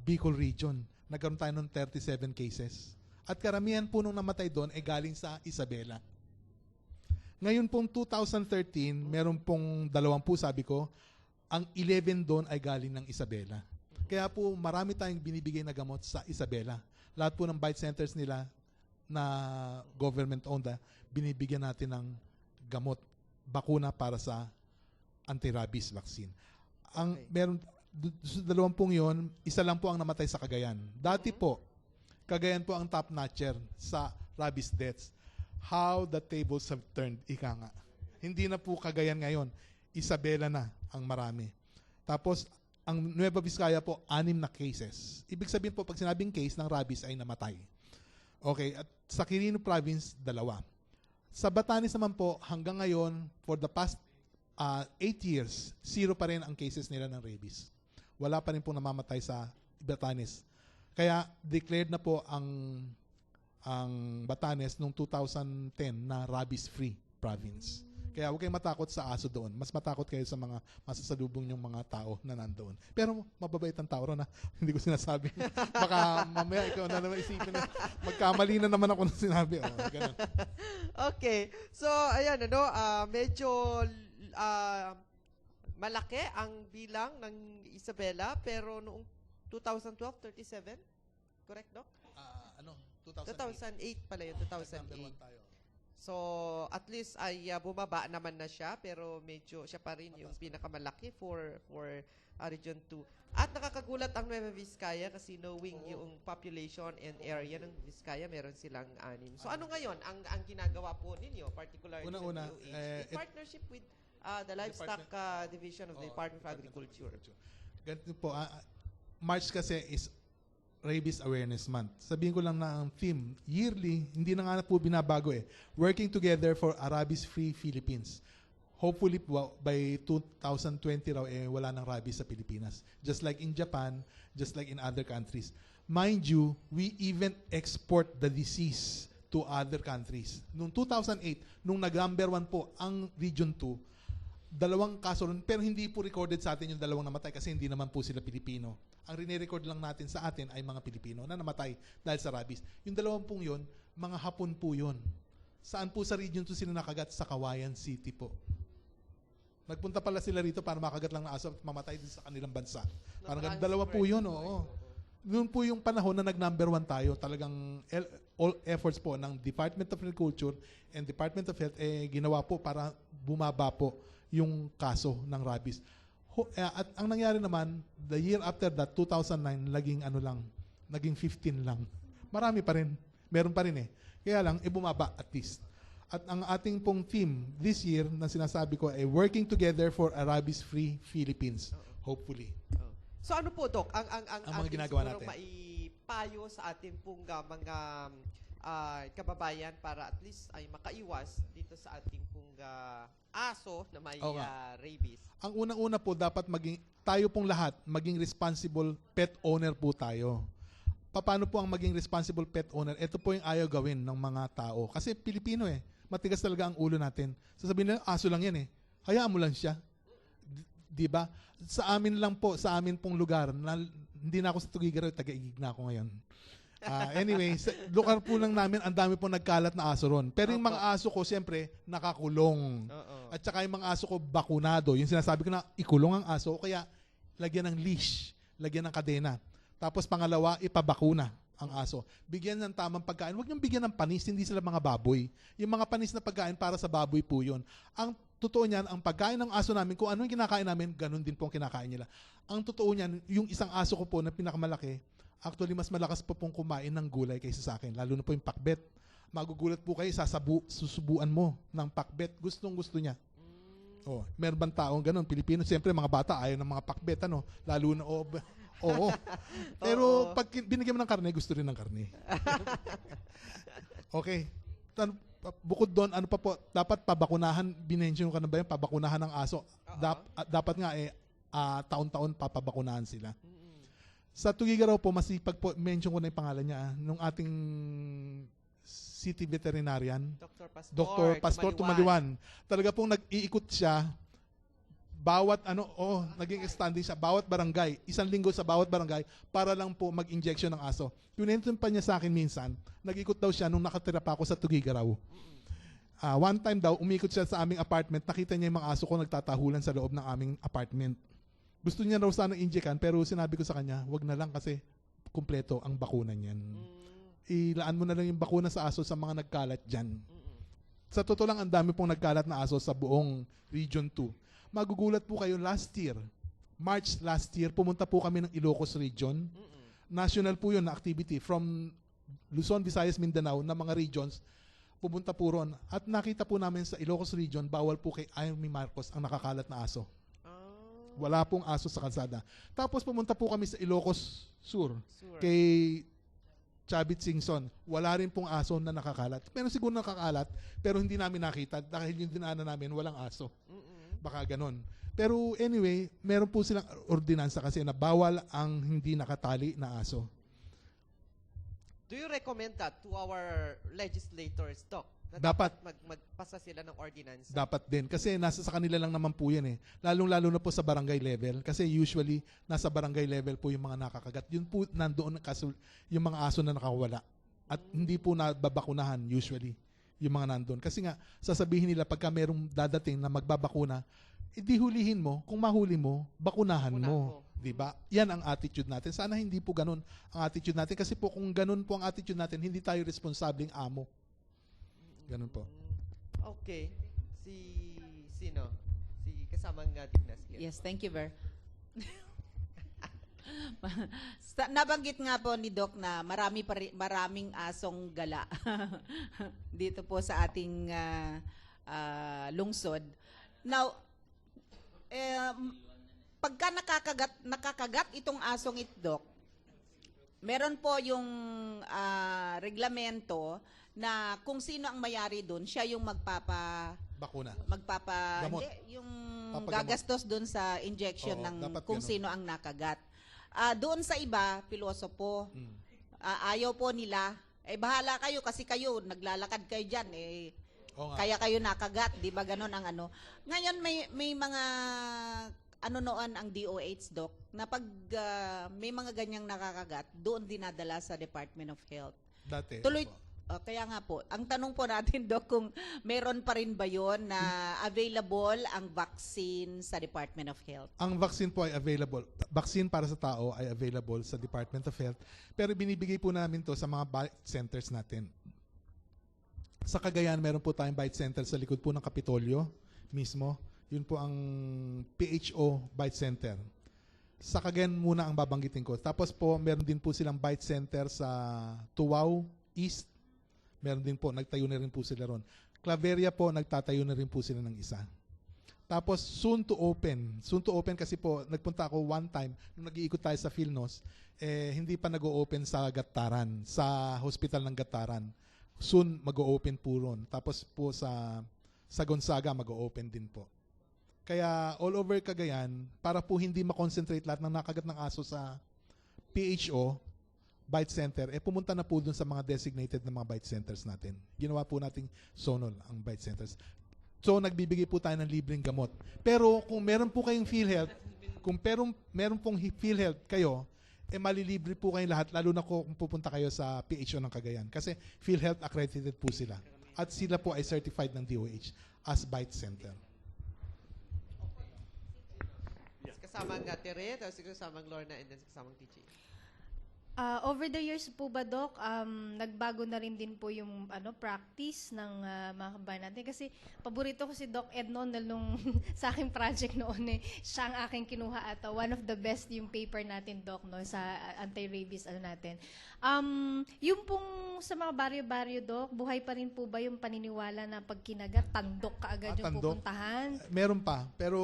Bicol region. Nagkaroon tayo ng 37 cases. At karamihan po nung namatay doon ay galing sa Isabela. Ngayon pong 2013, meron pong 20 sabi ko, ang 11 doon ay galing ng Isabela. Kaya po marami tayong binibigay na gamot sa Isabela. Lahat po ng bite centers nila na government-owned, binibigyan natin ng gamot, bakuna para sa anti-rabies vaccine. Ang meron 20 yon, isa lang po ang namatay sa Cagayan. Dati po, Cagayan po ang top notcher sa rabies deaths. How the tables have turned, ika nga. Hindi na po Cagayan ngayon, Isabela na ang marami. Tapos, ang Nueva Vizcaya po, 6 na cases. Ibig sabihin po, pag sinabing case ng rabies ay namatay. Okay, at sa Quirino Province, 2. Sa Batanes naman po, hanggang ngayon, for the past 8 years, 0 pa rin ang cases nila ng rabies. Wala pa rin po namamatay sa Batanes. Kaya declared na po ang Batanes noong 2010 na rabies-free province. Kaya huwag kayong matakot sa aso doon. Mas matakot kayo sa mga masasalubong yung mga tao na nandoon. Pero mababait ang tao ron, hindi ko sinasabi. Baka mamaya ikaw na naman isipin na magkamali na naman ako na sinabi. Ganun. Okay. So, ayan, medyo malaki ang bilang ng Isabela, pero noong 2012, 37? Correct, Doc? 2008 pala yun, 2008. So, at least ay bumaba naman na siya, pero medyo siya pa rin yung pinakamalaki for Region 2. At nakakagulat ang Nueva Vizcaya kasi knowing yung population and area ng Vizcaya, meron silang 6. So, ano ngayon ang ginagawa po ninyo, particularly Una-una, sa DOH, in partnership with the Livestock Division of the Department of Agriculture? Ganito po, March kasi is Rabies Awareness Month. Sabihin ko lang na ang theme, yearly, hindi na nga po binabago Working together for a rabies-free Philippines. Hopefully po, by 2020 raw, wala nang rabies sa Pilipinas. Just like in Japan, just like in other countries. Mind you, we even export the disease to other countries. Noong 2008, nung nag-number 1 po ang Region 2, 2 kaso ron, pero hindi po recorded sa atin yung 2 namatay kasi hindi naman po sila Pilipino. Ang rinirecord lang natin sa atin ay mga Pilipino na namatay dahil sa rabies. Yung 2 pong yun, mga Hapon po yun. Saan po sa Region 2 sila nakagat? Sa Kawayan City po. Nagpunta pala sila rito para makagat lang na aso at mamatay din sa kanilang bansa. Parang 2 po yun, oo. Noon po yung panahon na nag-number 1 tayo, talagang all efforts po ng Department of Agriculture and Department of Health ginawa po para bumaba po yung kaso ng rabies. At ang nangyari naman, the year after that, 2009, naging 15 lang. Marami pa rin. Meron pa rin Kaya lang, bumaba at least. At ang ating pong theme this year na sinasabi ko ay working together for a rabies-free Philippines. Hopefully. So ano po, Doc, ang mga ginagawa natin maipayo sa ating pong mga kababayan para at least ay makaiwas dito sa ating pong aso na may rabies? Ang unang-una po, dapat tayo pong lahat maging responsible pet owner po tayo. Paano po ang maging responsible pet owner? Ito po yung ayaw gawin ng mga tao. Kasi Pilipino matigas talaga ang ulo natin. Sasabihin nila, aso lang yan hayaan mo lang siya. Diba? Sa amin lang po, sa amin pong lugar, hindi na ako sa Tuguegarao, taga-Igig na ako ngayon. Anyway, sa lugar po lang namin, ang dami po nagkalat na aso ron. Pero yung mga aso ko, siyempre, nakakulong. At saka yung mga aso ko, bakunado. Yung sinasabi ko na, ikulong ang aso, kaya lagyan ng leash, lagyan ng kadena. Tapos pangalawa, ipabakuna ang aso. Bigyan ng tamang pagkain. Huwag niyong bigyan ng panis, hindi sila mga baboy. Yung mga panis na pagkain para sa baboy po yun. Ang totoo niyan, ang pagkain ng aso namin, kung ano yung kinakain namin, ganun din po ang kinakain nila. Ang totoo niyan, yung isang aso ko po na pinakamalaki, actually mas malakas po pong kumain ng gulay kaysa sa akin. Lalo na po yung pakbet. Magugulat po kayo, susubuan mo ng pakbet. Gustong-gusto niya. Meron bang taong ganun? Pilipino, siyempre mga bata ayaw ng mga pakbet, lalo na, oo. Pero pag binigyan mo ng karne, gusto rin ng karne. Okay. Bukod doon, ano pa po, dapat pabakunahan, binention ka na ba yung pabakunahan ng aso? Dapat nga taon-taon papabakunahan sila. Sa Tuguegarao po, masipag po, mention ko na yung pangalan niya, nung ating city veterinarian, Dr. Pastor Tumaliwan. Talaga pong nag-iikot siya, bawat naging standing siya, bawat barangay, 1 linggo sa bawat barangay, para lang po mag-injection ng aso. Pinention pa niya sa akin minsan, nag-ikot daw siya nung nakatira pa ako sa Tuguegarao. One time daw, umikot siya sa aming apartment, nakita niya yung mga aso ko nagtatahulan sa loob ng aming apartment. Gusto niya raw sana injekan, pero sinabi ko sa kanya, wag na lang kasi kumpleto ang bakuna niyan. Ilaan mo na lang yung bakuna sa aso sa mga nagkalat dyan. Sa totoo lang, ang dami pong nagkalat na aso sa buong Region 2. Magugulat po kayo March last year, pumunta po kami ng Ilocos Region. National po yun na activity from Luzon, Visayas, Mindanao na mga regions. Pumunta po ron. At nakita po namin sa Ilocos Region, bawal po kay Amy Marcos ang nakakalat na aso. Wala pong aso sa kalsada. Tapos pumunta po kami sa Ilocos Sur. Kay Chavit Singson. Wala rin pong aso na nakakalat. Pero siguro nakakalat, pero hindi namin nakita dahil yung dinaanan namin walang aso. Baka ganon. Pero anyway, meron po silang ordinansa kasi na bawal ang hindi nakatali na aso. Do you recommend that to our legislators, Doc? Na Dapat magpasa sila ng ordinance. Dapat din. Kasi nasa sa kanila lang naman po yan Lalong-lalo na po sa barangay level. Kasi usually, nasa barangay level po yung mga nakakagat. Yun po nandoon yung mga aso na nakawala. At hindi po nababakunahan usually yung mga nandoon. Kasi nga, sasabihin nila pagka merong dadating na magbabakuna, di hulihin mo. Kung mahuli mo, bakunahan mo. Diba? Yan ang attitude natin. Sana hindi po ganun ang attitude natin. Kasi po kung ganun po ang attitude natin, hindi tayo responsableng amo. Ganun po. Okay. Sino? Si kasamang Dignas. Yes, thank you, Ver. Nabanggit nga po ni Doc na maraming asong gala dito po sa ating lungsod. Now, pagka nakakagat itong asong ito, Doc, meron po yung reglamento na kung sino ang mayari doon, siya yung Bakuna. hindi, Gamot. yung Papagamot. gagastos doon sa injection Oo, ng dapat kung ganun. sino ang nakagat. Doon sa iba, pilosopo. Ayaw po nila. Bahala kayo kasi kayo, naglalakad kayo dyan. Oo nga. Kaya kayo nakagat. Di ba ganon ang ano? Ngayon, may mga noon ang DOH, Doc, na pag may mga ganyang nakakagat, doon dinadala sa Department of Health. Dati. Tuloy, opo. kaya nga po, ang tanong po natin, Doc, kung meron pa rin ba yon na available ang vaccine sa Department of Health? Ang vaccine po ay available. Vaccine para sa tao ay available sa Department of Health. Pero binibigay po namin to sa mga bite centers natin. Sa Cagayan, meron po tayong bite center sa likod po ng Kapitolyo mismo. Yun po ang PHO Bite Center. Sa Cagayan muna ang babanggitin ko. Tapos po, meron din po silang bite center sa Tuwao East. Meron din po, nagtayo na rin po sila ron. Claveria po, nagtatayo na rin po sila ng isa. Tapos, soon to open. Soon to open kasi po, nagpunta ako one time, nung nag-iikot tayo sa Philnos, hindi pa nag-o-open sa Gataran, sa hospital ng Gataran. Soon, mag-o-open po ron. Tapos po sa Gonzaga, mag-o-open din po. Kaya, all over Cagayan, para po hindi makonsentrate lahat ng nakagat ng aso sa PHO, bite center, pumunta na po dun sa mga designated na mga bite centers natin. Ginawa po nating zonal ang bite centers. So, nagbibigay po tayo ng libreng gamot. Pero, kung meron po kayong PhilHealth, kung meron pong PhilHealth kayo, malilibre po kayong lahat, lalo na kung pupunta kayo sa PHO ng Cagayan. Kasi PhilHealth accredited po sila. At sila po ay certified ng DOH as bite center. Kasamang Tere, tapos kasamang Lorna, and then kasamang TJ. Over the years po ba, Doc, nagbago na rin din po yung practice ng mga kabayan natin? Kasi paborito ko si Doc Ed noon nung sa aking project noon siya ang aking kinuha at one of the best yung paper natin, Doc, no, sa anti-rabies natin. Yung pong sa mga baryo-baryo, Doc, buhay pa rin po ba yung paniniwala na pag kinagat, tandok kaagad yung Tandok. pupuntahan? Meron pa. Pero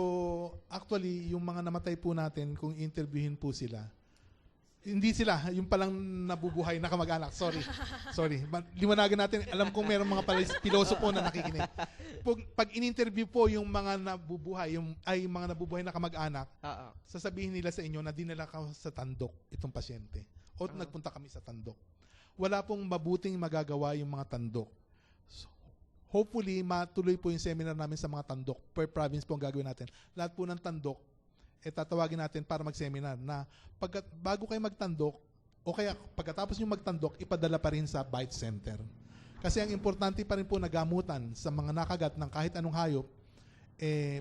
actually, yung mga namatay po natin, kung interviewin po sila, hindi sila, yung palang nabubuhay na kamag-anak. Sorry. Liwanagan natin. Alam kong meron mga pilosopo na nakikinig. Pag in-interview po yung mga nabubuhay, mga nabubuhay na kamag-anak, sasabihin nila sa inyo na dinala ka sa Tandok itong pasyente. O nagpunta kami sa Tandok. Wala pong mabuting magagawa yung mga Tandok. So, hopefully, matuloy po yung seminar namin sa mga Tandok. Per province po ang gagawin natin. Lahat po ng Tandok, tatawagin natin para mag-seminar na bago kayo magtandok o kaya pagkatapos nyo magtandok, ipadala pa rin sa bite center. Kasi ang importante pa rin po na gamutan sa mga nakagat ng kahit anong hayop,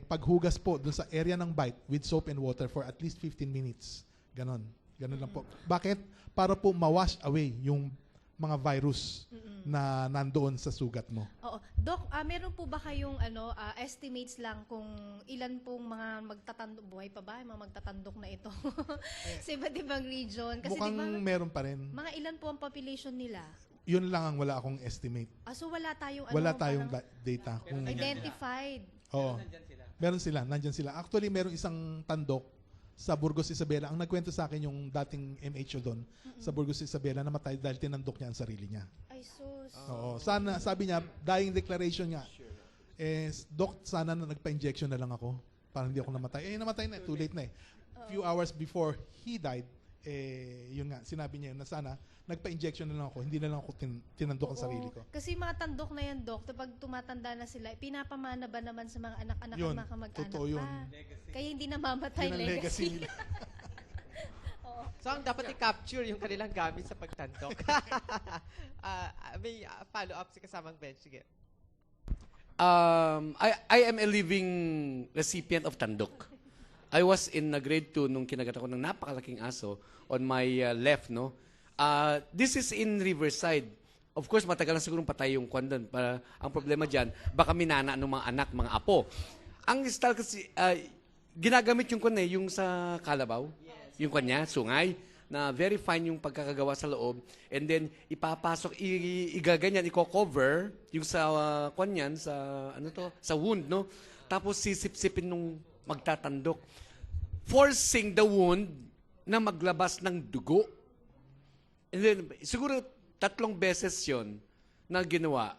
paghugas po dun sa area ng bite with soap and water for at least 15 minutes. Ganon lang po. Bakit? Para po ma-wash away yung mga virus na nandoon sa sugat mo. Oo. Doc, meron po ba kayong estimates lang kung ilan pong mga magtatandok, buhay pa ba yung mga magtatandok na ito sa iba't ibang region? Kasi Mukhang diba, meron pa rin. mga ilan po ang population nila? Yun lang ang wala akong estimate. So wala tayong Tayong parang data. Kung identified. Oo. Meron sila. Nandyan sila. Actually, meron isang tandok sa Burgos Isabela. Ang nagkwento sa akin yung dating MHO doon sa Burgos Isabela, namatay dahil tinandok niya ang sarili niya. Ay, sus. Oo. Sana, sabi niya, dying declaration nga. Doc, sana na nagpa-injection na lang ako para hindi ako namatay. Namatay na. Too late na . Few hours before he died, yun nga, sinabi niya yun na sana nagpa-injection na lang ako, hindi na lang ako tinandok ang sarili ko. Kasi mga tandok na yan, Doc, pag tumatanda na sila, pinapamana ba naman sa mga anak-anak Yun, at mga kamag-anak totoo yun. Kaya hindi namamatay Yun ang legacy nila. So, ang dapat i-capture yung kanilang gamit sa pagtandok. May follow-up si kasamang bench. Sige. I am a living recipient of tandok. I was in grade 2 nung kinagat ako ng napakalaking aso on my left, no? This is in Riverside. Of course, matagal na siguro patay yung kwan doon. Ang problema dyan, baka minana ng mga anak, mga apo. Ang style kasi, ginagamit yung kwan yung sa kalabaw. Yung kwan niya, sungay, na very fine yung pagkakagawa sa loob. And then, ipapasok, igaganyan, i-cover yung sa kwan yan, sa, sa wound, no? Tapos sisip-sipin nung magtatandok. Forcing the wound na maglabas ng dugo. And then, siguro 3 beses yon na ginawa.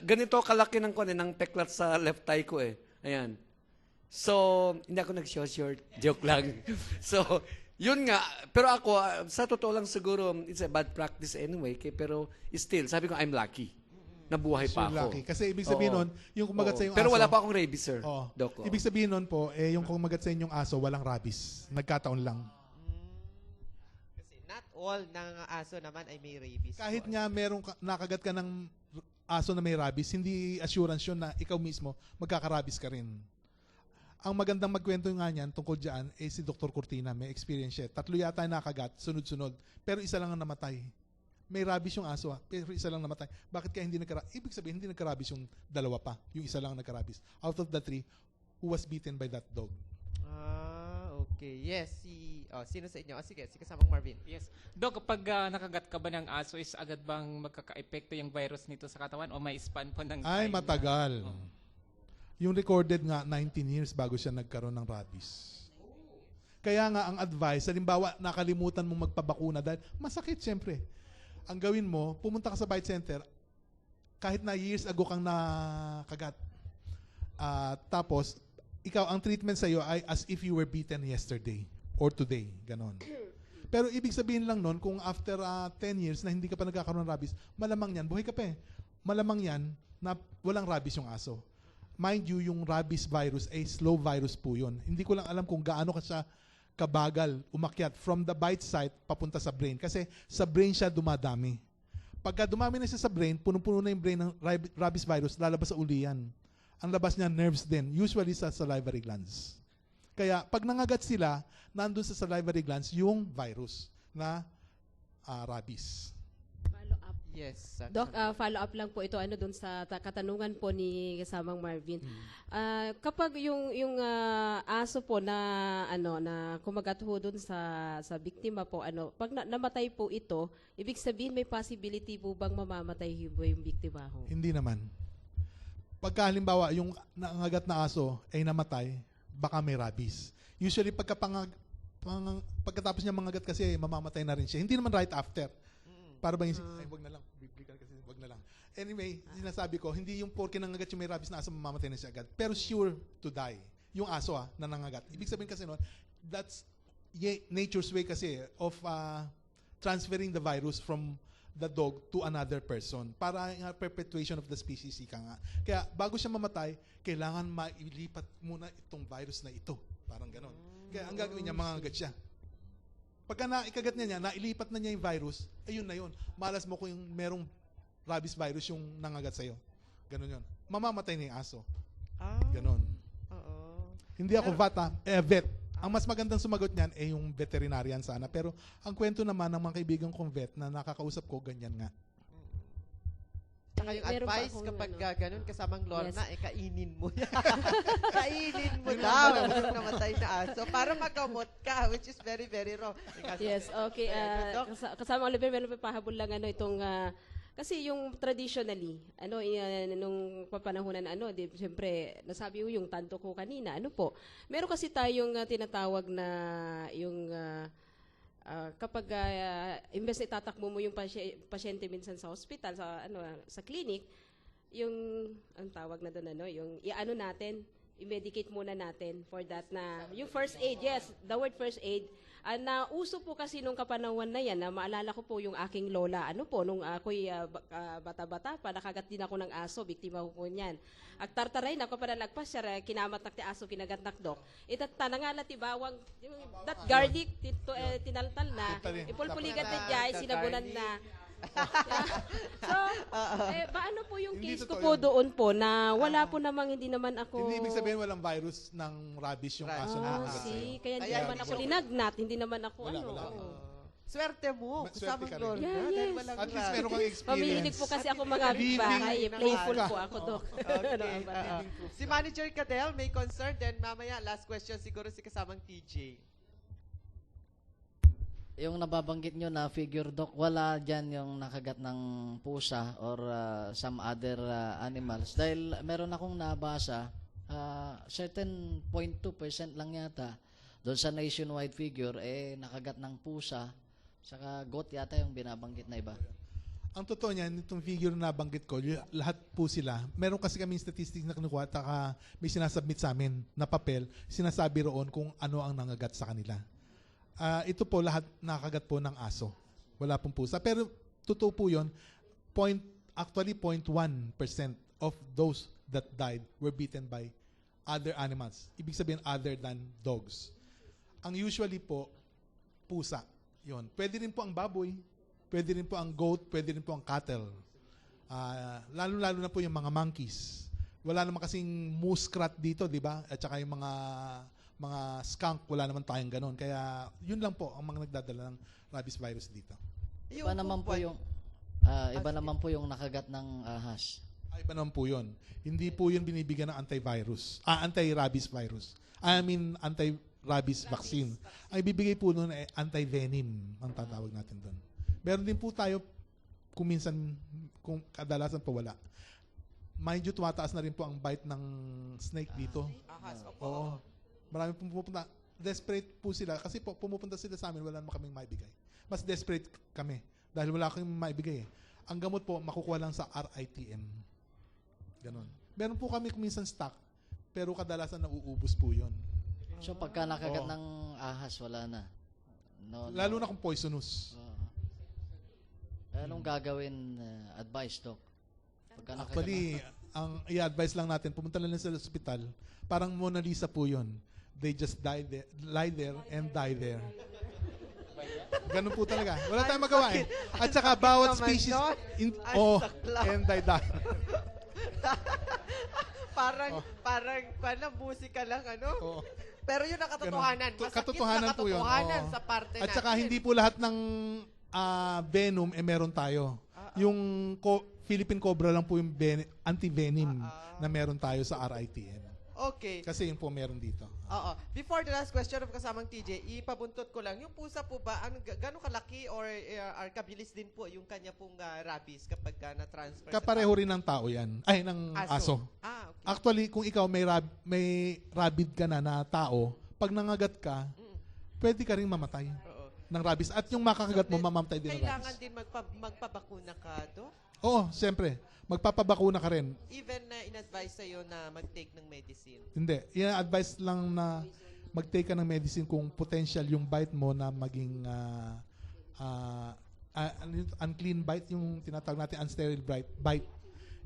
Ganito kalaki ng ng peklat sa left thigh ko eh. Ayan. So, hindi ako nag-short. Joke lang. So, yun nga. Pero ako, sa totoo lang siguro, it's a bad practice anyway. Pero still, sabi ko, I'm lucky. Nabuhay pa ako. Lucky. Kasi ibig sabihin nun, yung kumagat sa yung Pero aso. wala pa akong rabies, sir. Doc. Ibig sabihin nun po, yung kumagat sa inyong aso, walang rabies. Nagkataon lang. Not all ng aso naman ay may rabies. Kahit nga merong nakagat ka ng aso na may rabies, hindi assurance yun na ikaw mismo magkakarabis ka rin. Ang magandang magkwento nga niyan tungkol dyan si Dr. Cortina, may experience siya. 3 yata yung nakagat, sunod-sunod. Pero isa lang ang namatay. May rabies yung aso, pero isa lang namatay. Bakit kaya hindi nagkarabis? Ibig sabihin, hindi nagkarabis yung 2 pa. Yung isa lang nagkarabis. Out of the 3, who was beaten by that dog? Okay. Yes, sino sa inyo? Sige, si kasamang Marvin. Yes. Dok, kapag nakagat ka ba ng aso, is agad bang magkaka-epekto yung virus nito sa katawan o may span po ng Ay, time matagal. Yung recorded nga, 19 years bago siya nagkaroon ng rabies. Kaya nga, ang advice, halimbawa, nakalimutan mong magpabakuna dahil masakit siyempre. Ang gawin mo, pumunta ka sa bite center, kahit na years ago kang nakagat. Tapos, ikaw, ang treatment sa'yo ay as if you were beaten yesterday or today. Ganon. Pero ibig sabihin lang nun, kung after 10 years na hindi ka pa nagkakaroon ng rabies, malamang yan, buhay ka pa eh. Malamang yan na walang rabies yung aso. Mind you, yung rabies virus ay slow virus po yun. Hindi ko lang alam kung gaano ka siya kabagal umakyat from the bite site papunta sa brain. Kasi sa brain siya dumadami. Pagka dumami na siya sa brain, punong-puno na yung brain ng rabies virus, lalabas sa uli yan. Ang labas niya, nerves din. Usually sa salivary glands. Kaya, pag nangagat sila, nandun sa salivary glands yung virus na rabies. Follow up. Yes. Doc, follow up lang po ito doon sa katanungan po ni kasamang Marvin. Kapag yung aso po na na kumagat ho doon sa biktima po, pag namatay po ito, ibig sabihin may possibility po bang mamamatay po yung biktima ho? Hindi naman. Pagka halimbawa yung nangagat na aso ay namatay, baka may rabies. Usually pagkatapos niya mangagat kasi mamamatay na rin siya. Hindi naman right after. Para ba yung wag na lang, biblical kasi wag na lang. Anyway, sinasabi ko, hindi yung porke nangagat yung may rabies na aso mamamatay na siya agad, pero sure to die. Yung aso na nangagat. Ibig sabihin kasi noon, that's nature's way kasi of transferring the virus from the dog to another person para yung perpetuation of the species ika nga. Kaya bago siya mamatay, kailangan mailipat muna itong virus na ito. Parang ganon. Kaya ang gagawin niya, mangangagat siya. Pagka naikagat niya, nailipat na niya yung virus, ayun na yun. Malas mo kung yung merong rabies virus yung nangagat sa'yo. Ganon yun. Mamamatay na yung aso. Ganon. Hindi ako vet. Ang mas magandang sumagot niyan ay yung veterinarian sana. Pero ang kwento naman ng mga kaibigan kong vet na nakakausap ko, ganyan nga. Saka yung advice kapag ganun kasamang Lorna, kainin mo yan. Kainin mo daw yung namatay na aso para makamot ka, which is very, very wrong. Yes, okay. Kasama Oliver, meron pa pahabol lang itong kasi yung traditionally, nung papanahonan siyempre, nasabi yung tanto ko kanina, meron kasi tayong tinatawag na yung kapag imbes na itatakbo mo yung pasyente minsan sa hospital, sa clinic, yung, ang tawag na doon, yung natin, i-medicate muna natin for that na, yung first aid, yes, the word first aid, na uso po kasi nung kapanahon na yan, na maalala ko po yung aking lola, nung ako'y bata-bata pa, nakagat din ako ng aso, biktima ko po niyan. At tartaray na ako panalagpas siya, kinamatak ti aso, kinagantak dok. Tanangalat ti bawang, that garlic, tinaltal na, ipulpuligat na dyan, sinabunan na. So, paano po yung Hindi case ko totoo po yun. doon po na wala po namang hindi naman ako... Hindi ibig sabihin walang virus ng rabies yung aso na nangagat sa'yo. Kaya hindi naman ako linagnat, hindi naman ako Wala. Swerte mo. Swerte Kasamang ka rin. Lorna. Yeah, Dahil yes. walang At least rabi. meron kang experience. Pamilinig po kasi ako mga Living bahay. Playful ka. po ako, Doc. Okay. Si Manager Cadel may concern. Then mamaya, last question siguro si kasamang TJ. Yung nababanggit nyo na figure, Doc, wala dyan yung nakagat ng pusa or some other animals. Dahil meron akong nabasa, certain 0.2% lang yata doon sa nationwide figure, nakagat ng pusa, saka goat yata yung binabanggit na iba. Ang totoo niyan, itong figure na banggit ko, lahat po sila, meron kasi kaming statistics na kinukuha, taka may sinasubmit sa amin na papel, sinasabi roon kung ano ang nangagat sa kanila. Ito po lahat nakagat po ng aso. Wala pong pusa. Pero totoo po yun, actually 0.1% of those that died were bitten by other animals. Ibig sabihin other than dogs. Ang usually po, pusa. Yun. Pwede rin po ang baboy, pwede rin po ang goat, pwede rin po ang cattle. Lalo-lalo na po yung mga monkeys. Wala naman kasing muskrat dito, di ba? At saka yung mga skunk, wala naman tayong ganon. Kaya yun lang po ang mga nagdadala ng rabies virus dito. Iba naman po yung nakagat ng ahas. Iba naman po yun. Hindi po yun binibigyan ng anti-rabies virus. Anti-rabies vaccine. Ay bibigay po nun anti-venom ang tatawag natin doon. Meron din po tayo kung kadalasan po wala. Mind you, tumataas na rin po ang bite ng snake dito. Ahas, Oo. Marami pumupunta. Desperate po sila. Kasi po, pumupunta sila sa amin, wala naman kaming maibigay. Mas desperate kami. Dahil wala kaming maibigay. Ang gamot po, makukuha lang sa RITM. Ganon. Meron po kami minsan stock, pero kadalasan nauubos po yun. So pagka nakagat ng ahas, wala na. Lalo na kung poisonous. Anong gagawin, advice, Doc? Pagka nakagat Actually, ang i-advise lang natin, pumunta lang sa ospital, parang Mona Lisa po yun. They just lie there and die there. Ganun po talaga. Wala tayong magawa eh. At saka bawat species and die. parang musika lang, ano? Pero yun ang katotohanan. Masakit katotohanan na po yun. katotohanan sa parte natin. At saka hindi po lahat ng venom meron tayo. Yung Philippine Cobra lang po yung anti-venom na meron tayo sa RITM. Okay. Kasi yun po meron dito. Oo. Before the last question of kasamang TJ, ipabuntot ko lang, yung pusa po ba, gano'ng kalaki or kabilis din po yung kanya pong rabies kapag na-transfer? Kapareho rin ng tao yan. Ay, ng aso. Okay. Actually, kung ikaw may rabid ka na tao, pag nangagat ka, pwede ka rin mamatay ng rabies. At yung makakagat mo, mamamatay din ng rabies. Kailangan din magpabakuna ka, do? Oo, siyempre. Magpapabakuna ka rin. Even na in-advise sa'yo na mag-take ng medicine? Hindi. I-advise lang na mag-take ka ng medicine kung potential yung bite mo na maging unclean bite, yung tinatawag natin unsterile bite.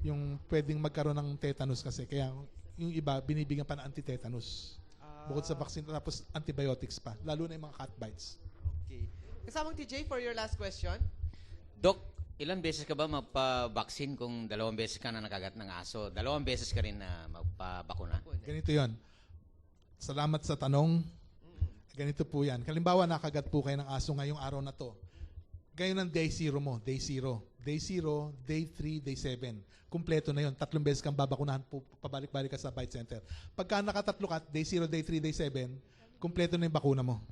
Yung pwedeng magkaroon ng tetanus kasi. Kaya yung iba, binibigyan pa ng anti-tetanus. Bukod sa vaccine, tapos antibiotics pa. Lalo na yung mga cat bites. Okay. Kasamang TJ, for your last question? Doc, ilang beses ka ba magpa-vaccine kung 2 beses ka na nakagat ng aso? 2 beses ka rin na magpa-bakuna? Ganito yon. Salamat sa tanong. Ganito po yan. Halimbawa, nakagat po kayo ng aso ngayong araw na to. Ngayon ang day 0 mo. Day 0. Day 0, day 3, day 7. Kumpleto na yon. 3 beses kang babakunahan po, pabalik-balik ka sa bite center. Pagka nakatatlo ka, day 0, day 3, day 7, kumpleto na yung bakuna mo.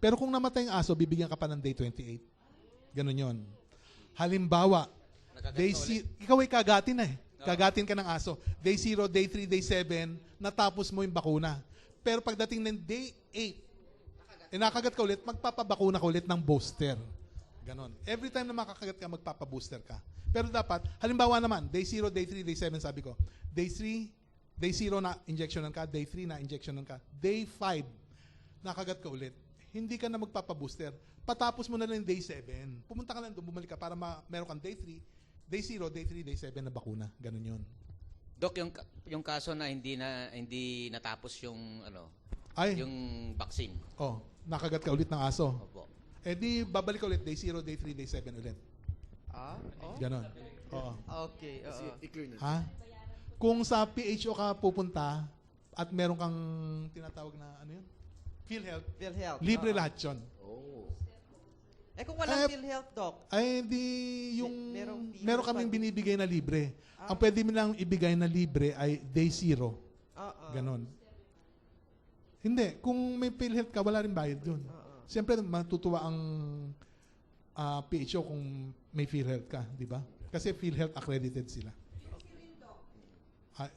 Pero kung namatay ang aso, bibigyan ka pa ng day 28. Ganun yon. Halimbawa, ikaw ay kagatin na eh. Kagatin ka ng aso. Day 0, day 3, day 7, natapos mo yung bakuna. Pero pagdating ng day 8, nakagat ka ulit, magpapabakuna ka ulit ng booster. Ganon. Every time na makakagat ka, magpapabooster ka. Pero dapat, halimbawa naman, day 0, day 3, day 7, sabi ko, day 3, day 0 na injectionan ka, day 3 na injectionan ka, day 5, nakagat ka ulit, hindi ka na magpapabooster. Patapos mo na lang day 7. Pumunta ka lang doon, bumalik ka para meron kang day 3, day 0, day 3, day 7 na bakuna. Ganun yun. Doc, yung kaso na hindi natapos yung yung vaccine. Nakagat ka ulit ng aso. Opo. Di babalik ka ulit day 0, day 3, day 7 ulit. Ganon. Oo. Okay. Ha? Kung sa PHO ka pupunta at meron kang tinatawag na ano yun? PhilHealth. Libre lahat yun. Eh kung walang PhilHealth, Doc? Ay, hindi yung... Meron kaming pa- binibigay na libre. Ang pwede mo lang ibigay na libre ay day zero. Ganon. Hindi. Kung may PhilHealth ka, wala rin bayad yun. Siyempre, matutuwa ang PHO kung may PhilHealth ka, di ba? Kasi PhilHealth accredited sila. 5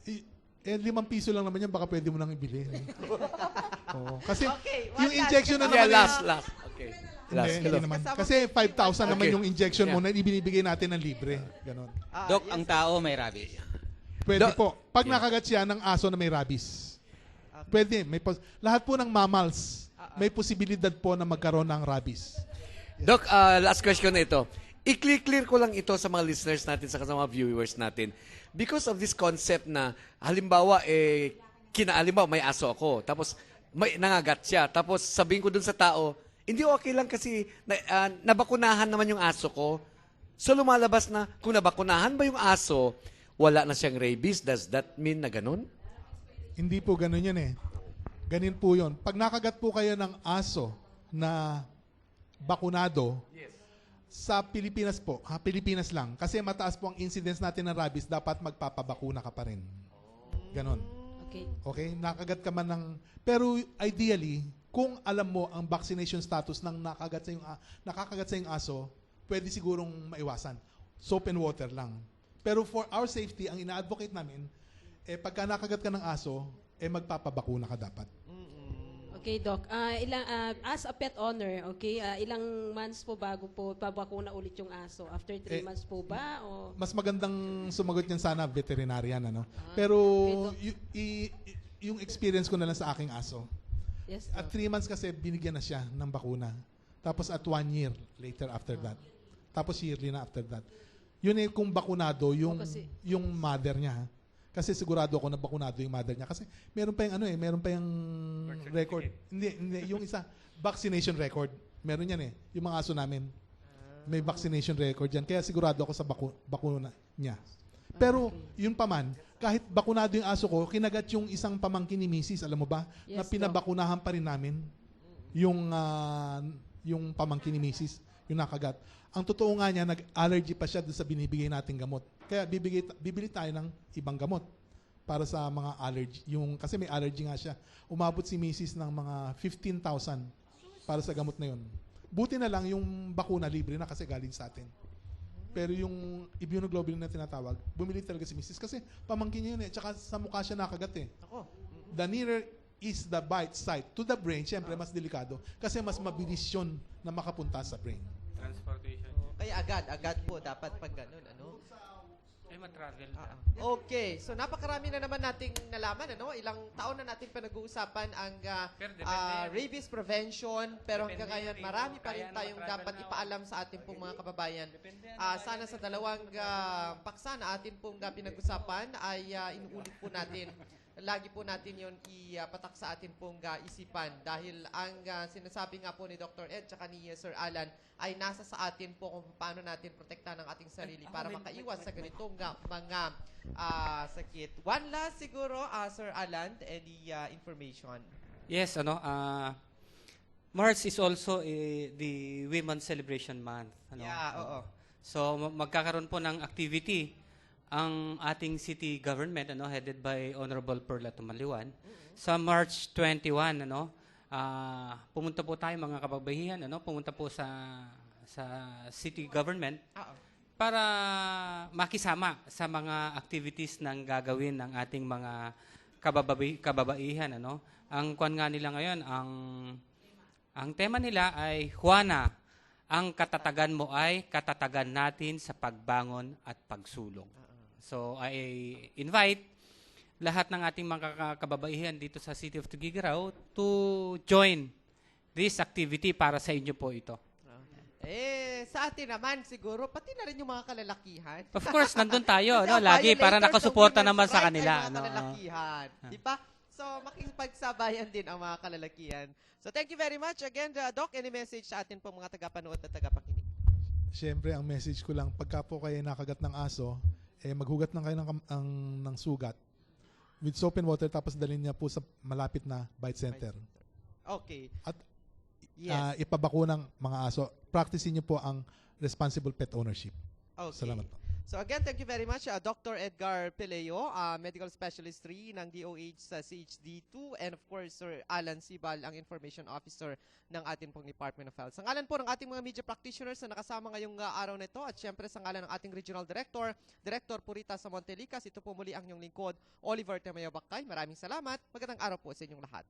piso lang naman yan, baka pwede mo nang ibili. Oo. Kasi yung injection na naman... last. Okay. Hindi naman. Kasi 5,000 naman yung injection mo na ibinibigay natin ng libre. Ganon. Doc, ang tao may rabies. Pwede po. Pag nakagat siya ng aso na may rabies. Pwede. Lahat po ng mammals, may posibilidad po na magkaroon ng rabies. Doc, last question na ito. I-clear ko lang ito sa mga listeners natin, sa mga viewers natin. Because of this concept na, halimbawa, may aso ako, tapos may nangagat siya, tapos sabihin ko dun sa tao, hindi okay lang kasi nabakunahan naman yung aso ko. So lumalabas na, kung nabakunahan ba yung aso, wala na siyang rabies, does that mean na ganun? Hindi po ganun yun eh. Ganin po yun. Pag nakagat po kayo ng aso na bakunado, sa Pilipinas po, Pilipinas lang, kasi mataas po ang incidence natin ng rabies, dapat magpapabakuna ka pa rin. Ganon. Okay? Nakagat ka man ng... Pero ideally, kung alam mo ang vaccination status ng nakakagat sa yung aso, pwede sigurong maiwasan. Soap and water lang. Pero for our safety, ang ina-advocate namin, pagka nakagat ka ng aso, magpapabakuna ka dapat. Okay, Doc. As a pet owner, okay, ilang months po bago po pabakuna ulit yung aso? After 3 months po ba? O? Mas magandang sumagot niyan sana veterinarian. Pero yung experience ko na lang sa aking aso. Yes, at 3 months kasi binigyan na siya ng bakuna. Tapos at 1 year later after that. Tapos yearly na after that. Yun kung bakunado yung mother niya. Kasi sigurado ako na bakunado yung mother niya. Kasi meron pa yung record. Hindi, yung isa, vaccination record. Meron yan yung mga aso namin. May vaccination record yan. Kaya sigurado ako sa bakuna niya. Pero, yun pa man, kahit bakunado yung aso ko, kinagat yung isang pamangkin ni Mrs., alam mo ba? Yes, na pinabakunahan pa rin namin yung pamangkin ni Mrs., yung nakagat. Ang totoo nga niya, nag-allergy pa siya doon sa binibigay nating gamot. Kaya bibili tayo ng ibang gamot para sa mga allergy. Kasi may allergy nga siya. Umabot si Mrs. ng mga 15,000 para sa gamot na yun. Buti na lang yung bakuna libre na kasi galing sa atin. Pero yung immunoglobulin na tinatawag, bumili talaga si Mrs. Kasi pamangkin niya yun Tsaka sa mukha siya nakagat The nearer is the bite site to the brain, syempre mas delikado. Kasi mas mabilis yun na makapunta sa brain. Transportation. Kaya agad po dapat pag ganun, matravel. Okay, so napakarami na naman nating nalaman, Ilang taon na natin pinag-uusapan ang rabies prevention, pero hanggang ngayon marami pa rin tayong dapat ipaalam sa ating pong mga kababayan. Sana sa dalawang paksa na atin pong pinag-usapan ay inuulit po natin. Lagi po natin yon ipatak sa atin pong isipan dahil ang sinasabi nga po ni Dr. Ed tsaka ni Sir Alan ay nasa sa atin po kung paano natin protektahan ang ating sarili para makaiwas sa ganitong mga sakit. One last siguro, Sir Alan, any information? Yes, March is also the Women's Celebration Month. Oo. So magkakaroon po ng activity ang ating city government headed by Honorable Perla Tumaliwan sa March 21 pumunta po tayo mga kababayan pumunta po sa city government para makisama sa mga activities ng gagawin ng ating mga kababaihan ang kwan nga nila ngayon ang tema nila ay Juana, ang katatagan mo ay katatagan natin sa pagbangon at pagsulong. So, I invite lahat ng ating mga kababaihan dito sa City of Tuguegarao to join this activity para sa inyo po ito. Sa atin naman siguro, pati na rin yung mga kalalakihan. Of course, nandun tayo, lagi para nakasuporta naman sa kanila. Mga kalalakihan. Di ba? So, makipagsabayan din ang mga kalalakihan. So, thank you very much. Again, Doc, any message sa atin po mga tagapanood at tagapakinig? Siyempre, ang message ko lang, pagka po kayo nakagat ng aso, maghugat lang kayo ng sugat with soap and water tapos dalhin niya po sa malapit na bite center. Okay. At Yes. ipabakunang mga aso. Practicein niyo po ang responsible pet ownership. Okay. Salamat po. So again, thank you very much, Dr. Edgar Pileo, Medical Specialist 3 ng DOH sa CHD2, and of course, Sir Alan Sibal, ang Information Officer ng ating pong Department of Health. Sa ngalan po ng ating mga media practitioners na nakasama ngayong araw na ito, at syempre sa ngalan ng ating Regional Director, Director Purita sa Montelicas, ito po muli ang inyong lingkod, Oliver Temayo Bakay. Maraming salamat. Magandang araw po sa inyong lahat.